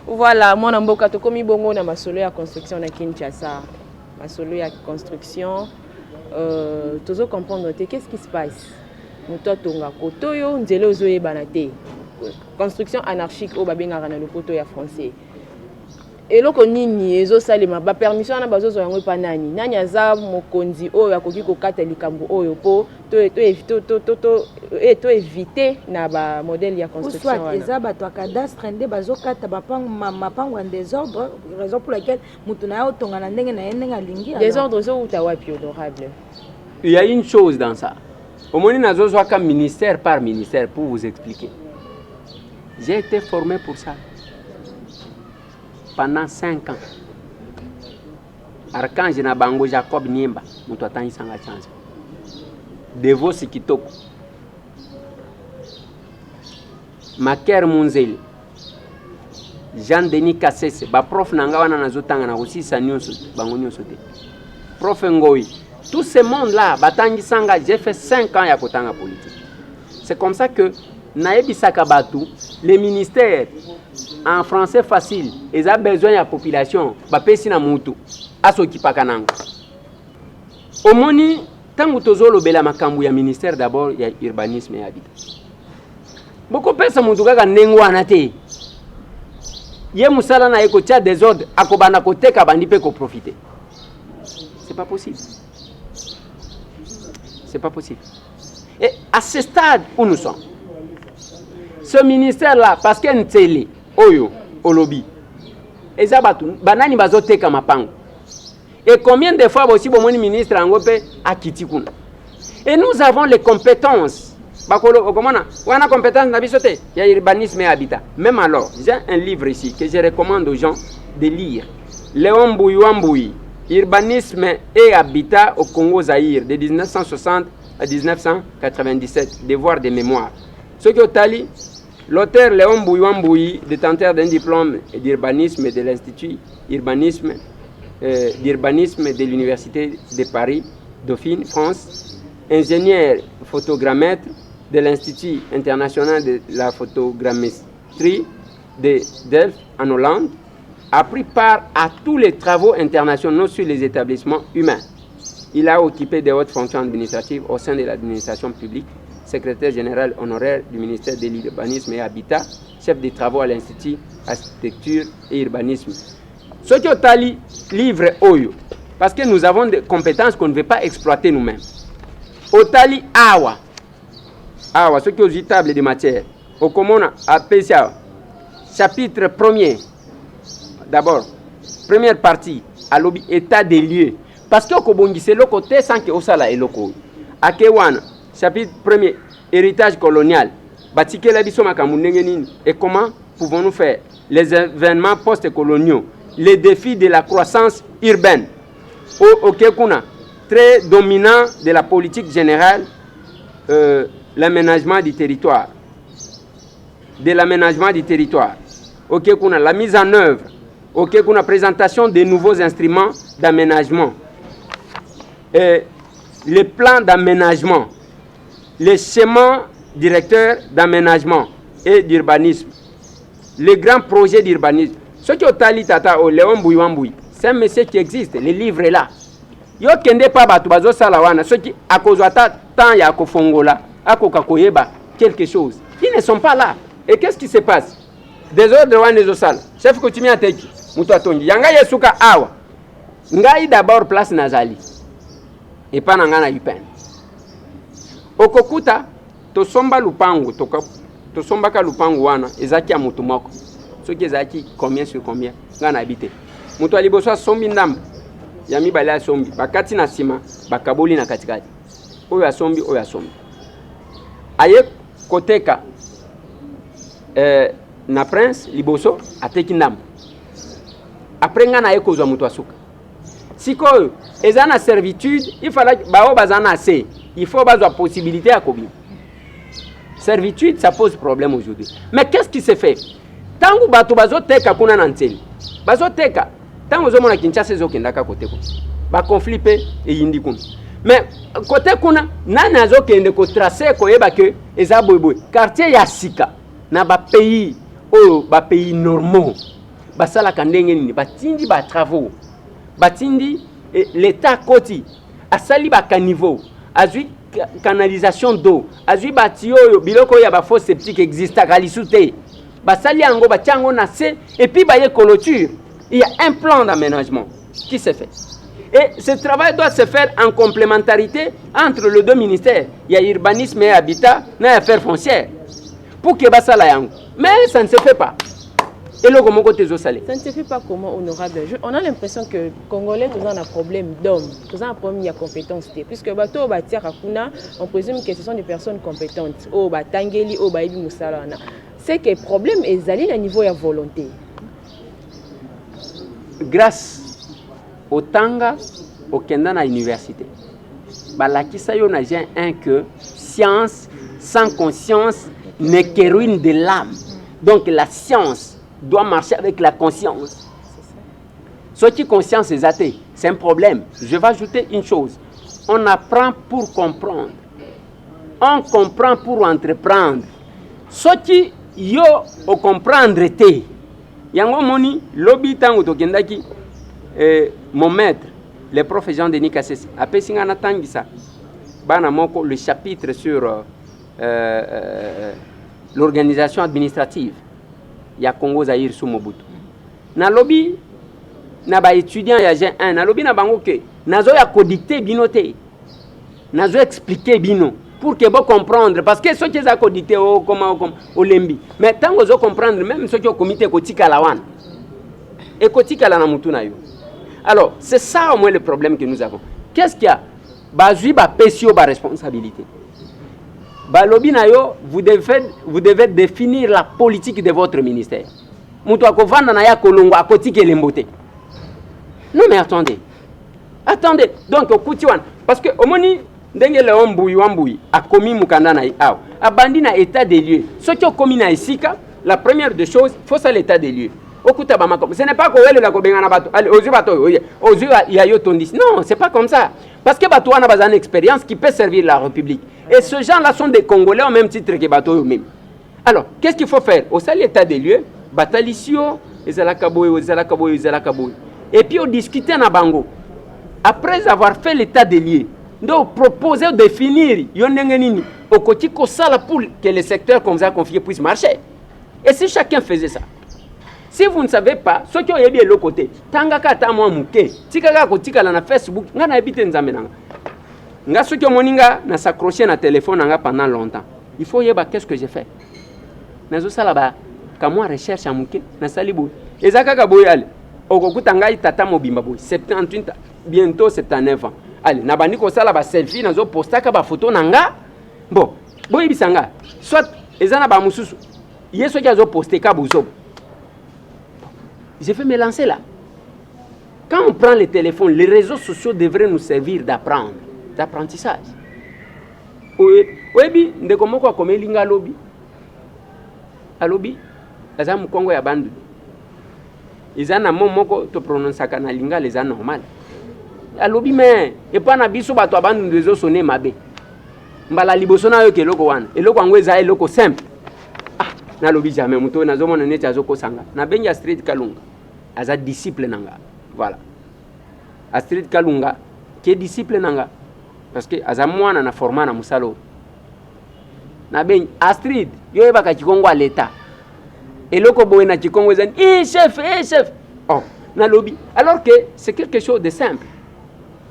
Voilà, mon amboka tokomi bongo na masolo ya construction na Kinshasa. Masolo ya construction tozo comprendre qu'est-ce qui se passe. Muto tonga kotoyo nzelo ozoyebana te. Construction anarchique o babengaka na lopoto ya français. Eloko nini ezosalema ba permission na bazozo yango pa nani nani aza mokonzi oyo akoki kokata likambo oyo po to éviter na ba modèle ya construction wana. Soit ezaba to cadastre ndé bazokata mapango en désordre, raison pour laquelle mutu na otonga na ndenge na yenga lingi. Désordre zo uta wapi honorable. Il y a une chose dans ça. Au moins nazo zoaka ministère par ministère pour vous expliquer. J'ai été formé pour ça. Pendant 5 ans. Archange na bango Jacob Niemba, mutu atangi sanga chance. Devo Sikitoko. Maker Munzeli. Jean-Denis Kassese, ba prof nanga wana nazotanga na kosisa nyonso bango nyonso te. Prof Ngoi. Tout ce monde là, batangi sanga, j'ai fait 5 ans ya kotanga politique. C'est comme ça que Naebi Sakabatu, les ministères en français facile, ils ont besoin de la population, bapesi na mutu, asoki pakanango. Omoni, tangu tozolo bela makambu ya ministère d'abord ya urbanisme et habitat. Boko pesa mutu kaka nengo anate. Ye musala na eko tia désordre, akobana koteka bandi pe ko profiter. C'est pas possible. C'est pas possible. Et à ce stade où nous sommes, ce ministère-là, parce qu'il y a une télé, Oyo, Olobi, et ça, banani bazoteka mapango. Et combien de fois aussi, bon, ministre Angope a Kitikuna. Et nous avons les compétences. On a compétences dans il y a urbanisme et habitat. Même alors, j'ai un livre ici que je recommande aux gens de lire. Léon Bouyouamboui, Urbanisme et habitat au Congo-Zaïre, de 1960 à 1997, devoir de mémoire. Ce qui est allé, l'auteur Léon Bouyouamboui, détenteur d'un diplôme d'urbanisme de l'Institut d'urbanisme de l'Université de Paris, Dauphine, France, ingénieur photogrammètre de l'Institut international de la photogrammétrie de Delft en Hollande, a pris part à tous les travaux internationaux sur les établissements humains. Il a occupé de hautes fonctions administratives au sein de l'administration publique, secrétaire général honoraire du ministère de l'Urbanisme et Habitat, chef des travaux à l'Institut Architecture et Urbanisme. Ce qui est un livre Oyo, parce que nous avons des compétences qu'on ne veut pas exploiter nous-mêmes. Otali Awa, ce qui est aux tables de matière, au Komona, à PCA, chapitre 1er. D'abord, première partie, à l'objet état des lieux. Parce que c'est le côté sans que Osala est loco. À Kewana, chapitre 1er, héritage colonial. Et comment pouvons-nous faire les événements post-coloniaux, les défis de la croissance urbaine. Au Kekuna, très dominant de la politique générale, l'aménagement du territoire. Au Kekuna, la mise en œuvre. Ok, qu'on a présentation de nouveaux instruments d'aménagement, les plans d'aménagement, les schémas directeurs d'aménagement et d'urbanisme, les grands projets d'urbanisme. Ce qui est Tali Tata au Léon Bouyouamboui, c'est un monsieur qui existe, le livre est là. Yo kende pa batu bazo salawana, ceux qui à cause de temps ya ko fongola, à koyeba quelque chose. Ils ne sont pas là. Et qu'est-ce qui se passe? Des ordres wana zo sala. Chef coutumier ateki. Mutu atongi yanga yesuka awa ngai d'abord place nazali et pas nanga na UPN okokuta tosomba lupango to sombaka lupangu wana ezaki ya mutu moko soki ezaki combien sur combien nga na habité mutu aliboso asombi ndambo ya mibale asombi bakati na sima bakaboli na katikati oyo asombi aye koteka na prince liboso ateki ndambo après nga na ye kozwa mutu asuka sikoyo eza na servitude il fallait bao bazana assez il faut bazwa possibilité ya kobima servitude ça pose problème aujourd'hui mais qu'est-ce qui se fait tangu bato bazoteka kuna na nteli bazoteka tango zomona Kinshasa ezokendaka kote ko ba conflit pe eyindi kuna mais kote kuna nani azokende ko tracer ko yeba ke eza boyboy quartier ya sika na ba pays oyo ba pays normaux basala kandenge nini batindi ba travaux batindi l'état koti asali ba caniveau azui canalisation d'eau azui bati oyo biloko ya ba fosse septique exista kalisute basali yango batiango na se et puis ba ye clôture il y a un plan d'aménagement qui se fait et ce travail doit se faire en complémentarité entre les deux ministères il y a urbanisme et habitat na affaires foncières pour que basala yango mais ça ne se fait pas. Et le comment côté salé. Ça ne se fait pas comment honorable. On a l'impression que les Congolais ont un problème d'hommes, ils ont un problème de compétence. Puisque bateau batia rakuna, on présume que ce sont des personnes compétentes. Oh batangeli, oh baibi musalana. C'est que le problème est allé à niveau de la volonté. Grâce au tanga, au kenda na université. Balakisa yo na gen un que science sans conscience n'est que ruine de l'âme. Donc la science doit marcher avec la conscience. Ce qui conscience est athée, c'est un problème. Je vais ajouter une chose. On apprend pour comprendre. On comprend pour entreprendre. Ce qui yo au comprendre te. Yango moni lobi tango to kendaki mon maître le prof Jean-Denis Kassesi a pesinga na tangisa bana moko le chapitre sur l'organisation administrative. Il y a Congo Zaïre sous Mobutu. Na lobby na ba étudiant ya G1 na lobby na bango ke nazo ya codicter binoté. Nazo expliquer bino pour que vous comprendre parce que ce qui est codicter au comment au lembi. Mais tant que vous comprendre même ce qui au comité kotika la wan. Et kotika la na mutu na yo. Alors, c'est ça au moins le problème que nous avons. Qu'est-ce qu'il y a? Bazui ba pesio ba responsabilité. Balobi na yo, vous devez définir la politique de votre ministère. Mutu akovanda na ya kolongo akotike lembote. Non mais attendez. Attendez. Donc okuti wana parce que omoni ndenge le wambuyi akomi mukanda na aw. Abandi na état des lieux. Ce qui okomi na isika, la première des choses, faut ça l'état des lieux. Okuta ba makom. Ce n'est pas ko wele la ko bengana bato. Allez, ozu bato ozu ya yo tondis. Non, c'est pas comme ça. Parce que bato wana bazana expérience qui peut servir la République. Et ces gens-là sont des Congolais au même titre que bato eux-mêmes. Alors, qu'est-ce qu'il faut faire? Au sein de l'état des lieux, batalisio, ezalakaboy. Et puis on discute na bango. Après avoir fait l'état des lieux, donc proposer de définir yondengenini au côté kosala pour que le secteur qu'on vous a confié puisse marcher. Et si chacun faisait ça, si vous ne savez pas, ce qui est bien le côté, tangaka ta moi muke, tikaka kotika na Facebook, nga na habite nzambe nanga. Nga ce qui moninga na s'accrocher na téléphone nanga pendant longtemps. Il faut yeba qu'est-ce que j'ai fait. Nazo sala ba ka moi recherche à muke na salibu. Ezaka ka boyale. Okokuta ngai tata mobimba boy 78 bientôt 79 ans. Allez, na bandi ko sala ba selfie nazo postaka ba photo nanga. Bon, boy bisanga. Soit ezana ba mususu. Yeso ki azo poster ka buzo. Je vais me lancer là. Quand on prend les téléphones, les réseaux sociaux devraient nous servir d'apprendre, d'apprentissage. Oui, ndeko moko akomelinga lobi. Alobi, azamu Congo ya bandu. Izana momoko to prononcer kana linga les ans normal. Alobi mais et pas na biso bato abandu réseaux sonné mabe. Mbala liboso na yo ke loko wana. Eloko yango eza eloko simple. Ah, na lobi jamais muto na zomona neti azoko sanga. Na benja street Kalunga. Aza disciple nanga. Voilà. Astrid Kalunga qui est disciple nanga parce que aza mwana na forma na musalo. Na ben Astrid yo ebaka Kikongo à l'état. Et loko boye na Kikongo zan chef. Oh, na lobby. Alors que c'est quelque chose de simple.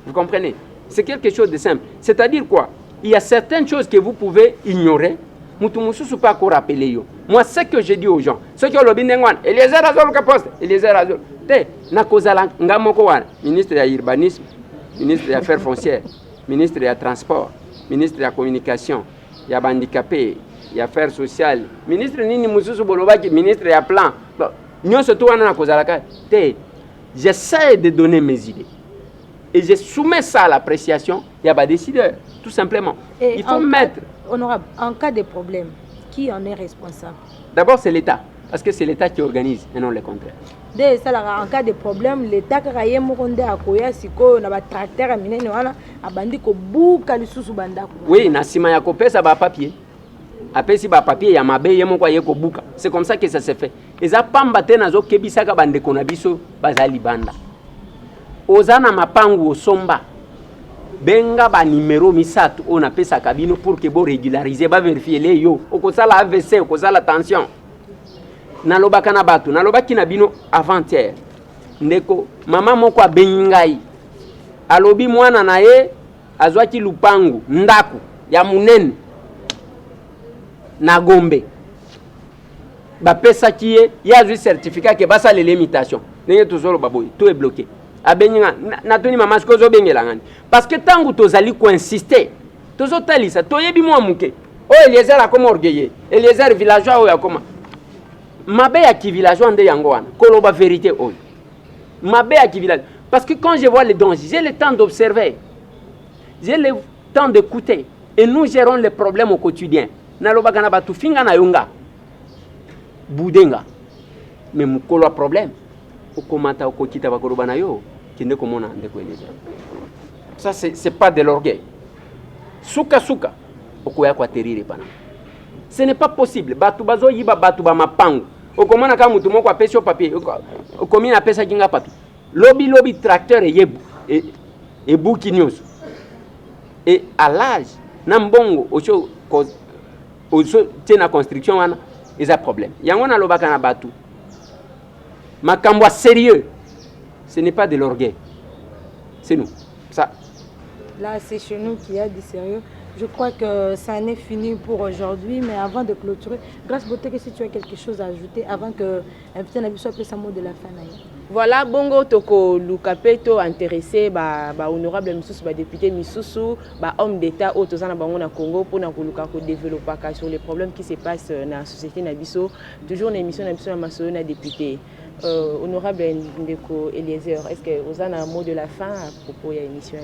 Vous comprenez? C'est quelque chose de simple. C'est-à-dire quoi? Il y a certaines choses que vous pouvez ignorer Mutumussu pas encore rappeler yo. Moi, ce que je dis aux gens, ceux qui ont le binengwan, Eliezer Azol Kaposte, Eliezer Azol. Te, na kozala ngamoko wana, ministre de l'urbanisme, ministre des affaires foncières, ministre des transports, ministre de la communication, il y a handicapé, il y a affaires sociales, ministre nini mususu bolobaki, ministre de plan. Nous surtout wana na kozala ka. Te, j'essaie de donner mes idées. Et je soumets ça à l'appréciation, il y a des décideurs, tout simplement. Et il faut mettre... Honorable, en cas de problème, qui en est responsable? D'abord, c'est l'État, parce que c'est l'État qui organise, et non le contraire. En cas de problème, l'État qui a été akoya siko na ba tracteur minene wana abandi ko buka lisusu bandako. Oui, na sima ya kopesa ba papier. Apesi ba papier ya mabe yemo kwa yeko buka. C'est comme ça que ça se fait. Eza pamba te nazo kebisaka bandeko na biso bazali banda. Ozana mapangu osomba. Benga ba numéro misato on apesa kabino pour que bo régulariser ba vérifier les yo. Okosala AVC, okosala tension. Nalobaka na batu, nalobaki na bino avant-hier. Ndeko mama moko abengai. Alobi mwana na ye azwaki lupangu ndaku ya munene na Gombe. Ba pesa ki ye azwi certificat ke basa les limitations. Ndenge tozolo baboy, tout est bloqué. Abenga na toni mama sikozo bengela ngani. Parce que tangu tozali ko insister, tozo talisa, toyebi mwa muke. O Eliezer akoma orgueilleux. Eliezer villageois o yakoma. Mabe ya ki villageois nde yango wana. Koloba vérité oyo. Mabe ya ki village. Parce que quand je vois les dangers, j'ai le temps d'observer. J'ai le temps d'écouter. Et nous gérons les problèmes au quotidien. Naloba kana batu finga na yonga. Boudenga. Mais mukolo a problème. Okomata okokita bakoloba na yo. Kinde komona ndeko Eliezer. Ça c'est pas de l'orgueil. Suka suka. Okoya kwa terire pana. Ce n'est pas possible. Batu bazo yiba batu ba mapangu. Okomona kama mutu moko apesi o papier. Okomina apesa kinga papier. Lobby tracteur et bouki news. Et à l'âge, nambongo ocho tena construction wana ils a problème. Yango na lobaka na batu. Makambo sérieux. Ce n'est pas de l'orgueil. C'est nous. Ça. Là, c'est chez nous qu'il y a du sérieux. Je crois que ça en est fini pour aujourd'hui, mais avant de clôturer, grâce Beauté, que si tu as quelque chose à ajouter avant que invité Nabiso appelle sa mot de la fin. Voilà, bongo toko lukapeto intéressé ba honorable misusu ba député misusu ba homme d'état au tozana bango na Congo pour na koluka ko développer sur les problèmes qui se passent dans la société Nabiso. Toujours une émission Nabiso na masolo na député. Honorable Ndeko Eliezer, est-ce que vous avez un mot de la fin à propos de l'émission?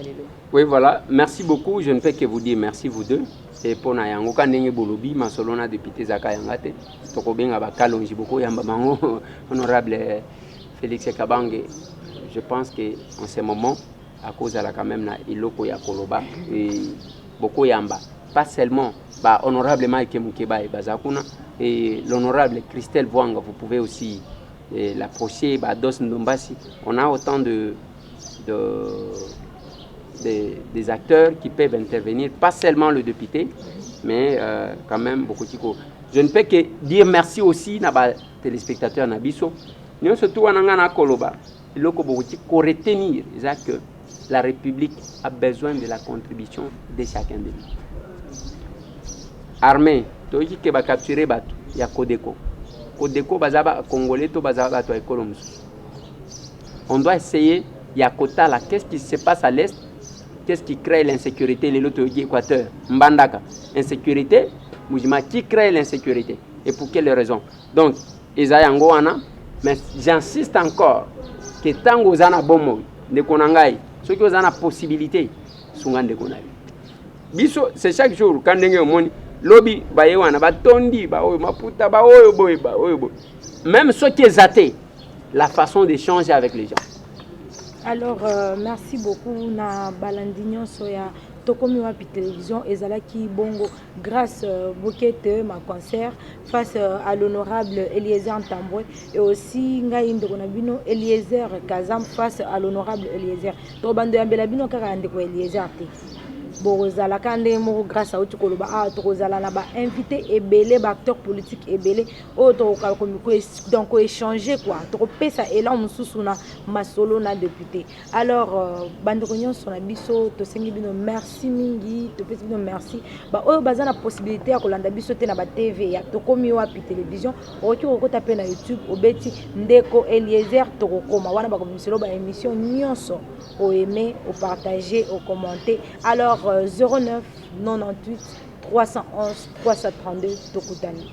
Oui, voilà. Merci beaucoup. Je ne fais que vous dire merci vous deux. Et pour Nayango, quand vous bolobi, ma solona député Zaka Yangate, Tokobenga Bakalonji beaucoup Yamba Mango, honorable Félix Kabange. Je pense qu'en ce moment, à cause de la quand même na Iloko Yakoloba et beaucoup Yamba, pas seulement bah honorable Mike Mukeba et Bazakuna et l'honorable Christelle Voanga, vous pouvez aussi l'approcher, Dos Ndombasi. On a autant des acteurs qui peuvent intervenir, pas seulement le député, mais quand même beaucoup de choses. Je ne peux que dire merci aussi à téléspectateurs Nabiso. Nous surtout à Koloba, il faut retenir que la République a besoin de la contribution de chacun de nous. Armée, tu as capturé il y a Kodeko. Kodeko bazaba congolais to bazaba to économie. On doit essayer, il y a quota là, qu'est-ce qui se passe à l'est? Qu'est-ce qui crée l'insécurité? Les lots Équateur, Mbandaka, insécurité, Moujima, qui crée l'insécurité? Et pour quelles raisons? Donc, Isaïa Ngoana, mais j'insiste encore que tant que vous avez bon de Konangai, ceux qui ont la possibilité, sont en Konai. Biso, c'est chaque jour, quand vous avez lobby, bayewana, batondi, baoyo, maputa, baoyo, boy, baoyo, boy. Même ceux qui sont athées, la façon d'échanger avec les gens. Alors, merci beaucoup na balandignon soya tokomi wapi télévision ezalaki bongo grâce Bokete ma concert face à l'honorable Eliezer Ntambwe et aussi ngai ndeko na bino Eliezer Kazam face à l'honorable Eliezer. To bando ya mbela bino kaka ndeko Eliezer te. borozala kande moko grâce à otu koloba ah tokozala na ba invité ebele ba acteurs politiques ebele o to donc échanger quoi to pesa elan mususu na masolo na député alors bandeko nyonso na biso to sengi bino merci mingi to pesa bino merci ba oyo bazana possibilité ya kolanda biso te na ba TV ya to komi wapi télévision o to kokota pe na YouTube obeti ndeko Eliezer to kokoma wana ba komiselo ba émission nyonso au aimer au partager au commenter alors 09 98 311 332 Tokutani.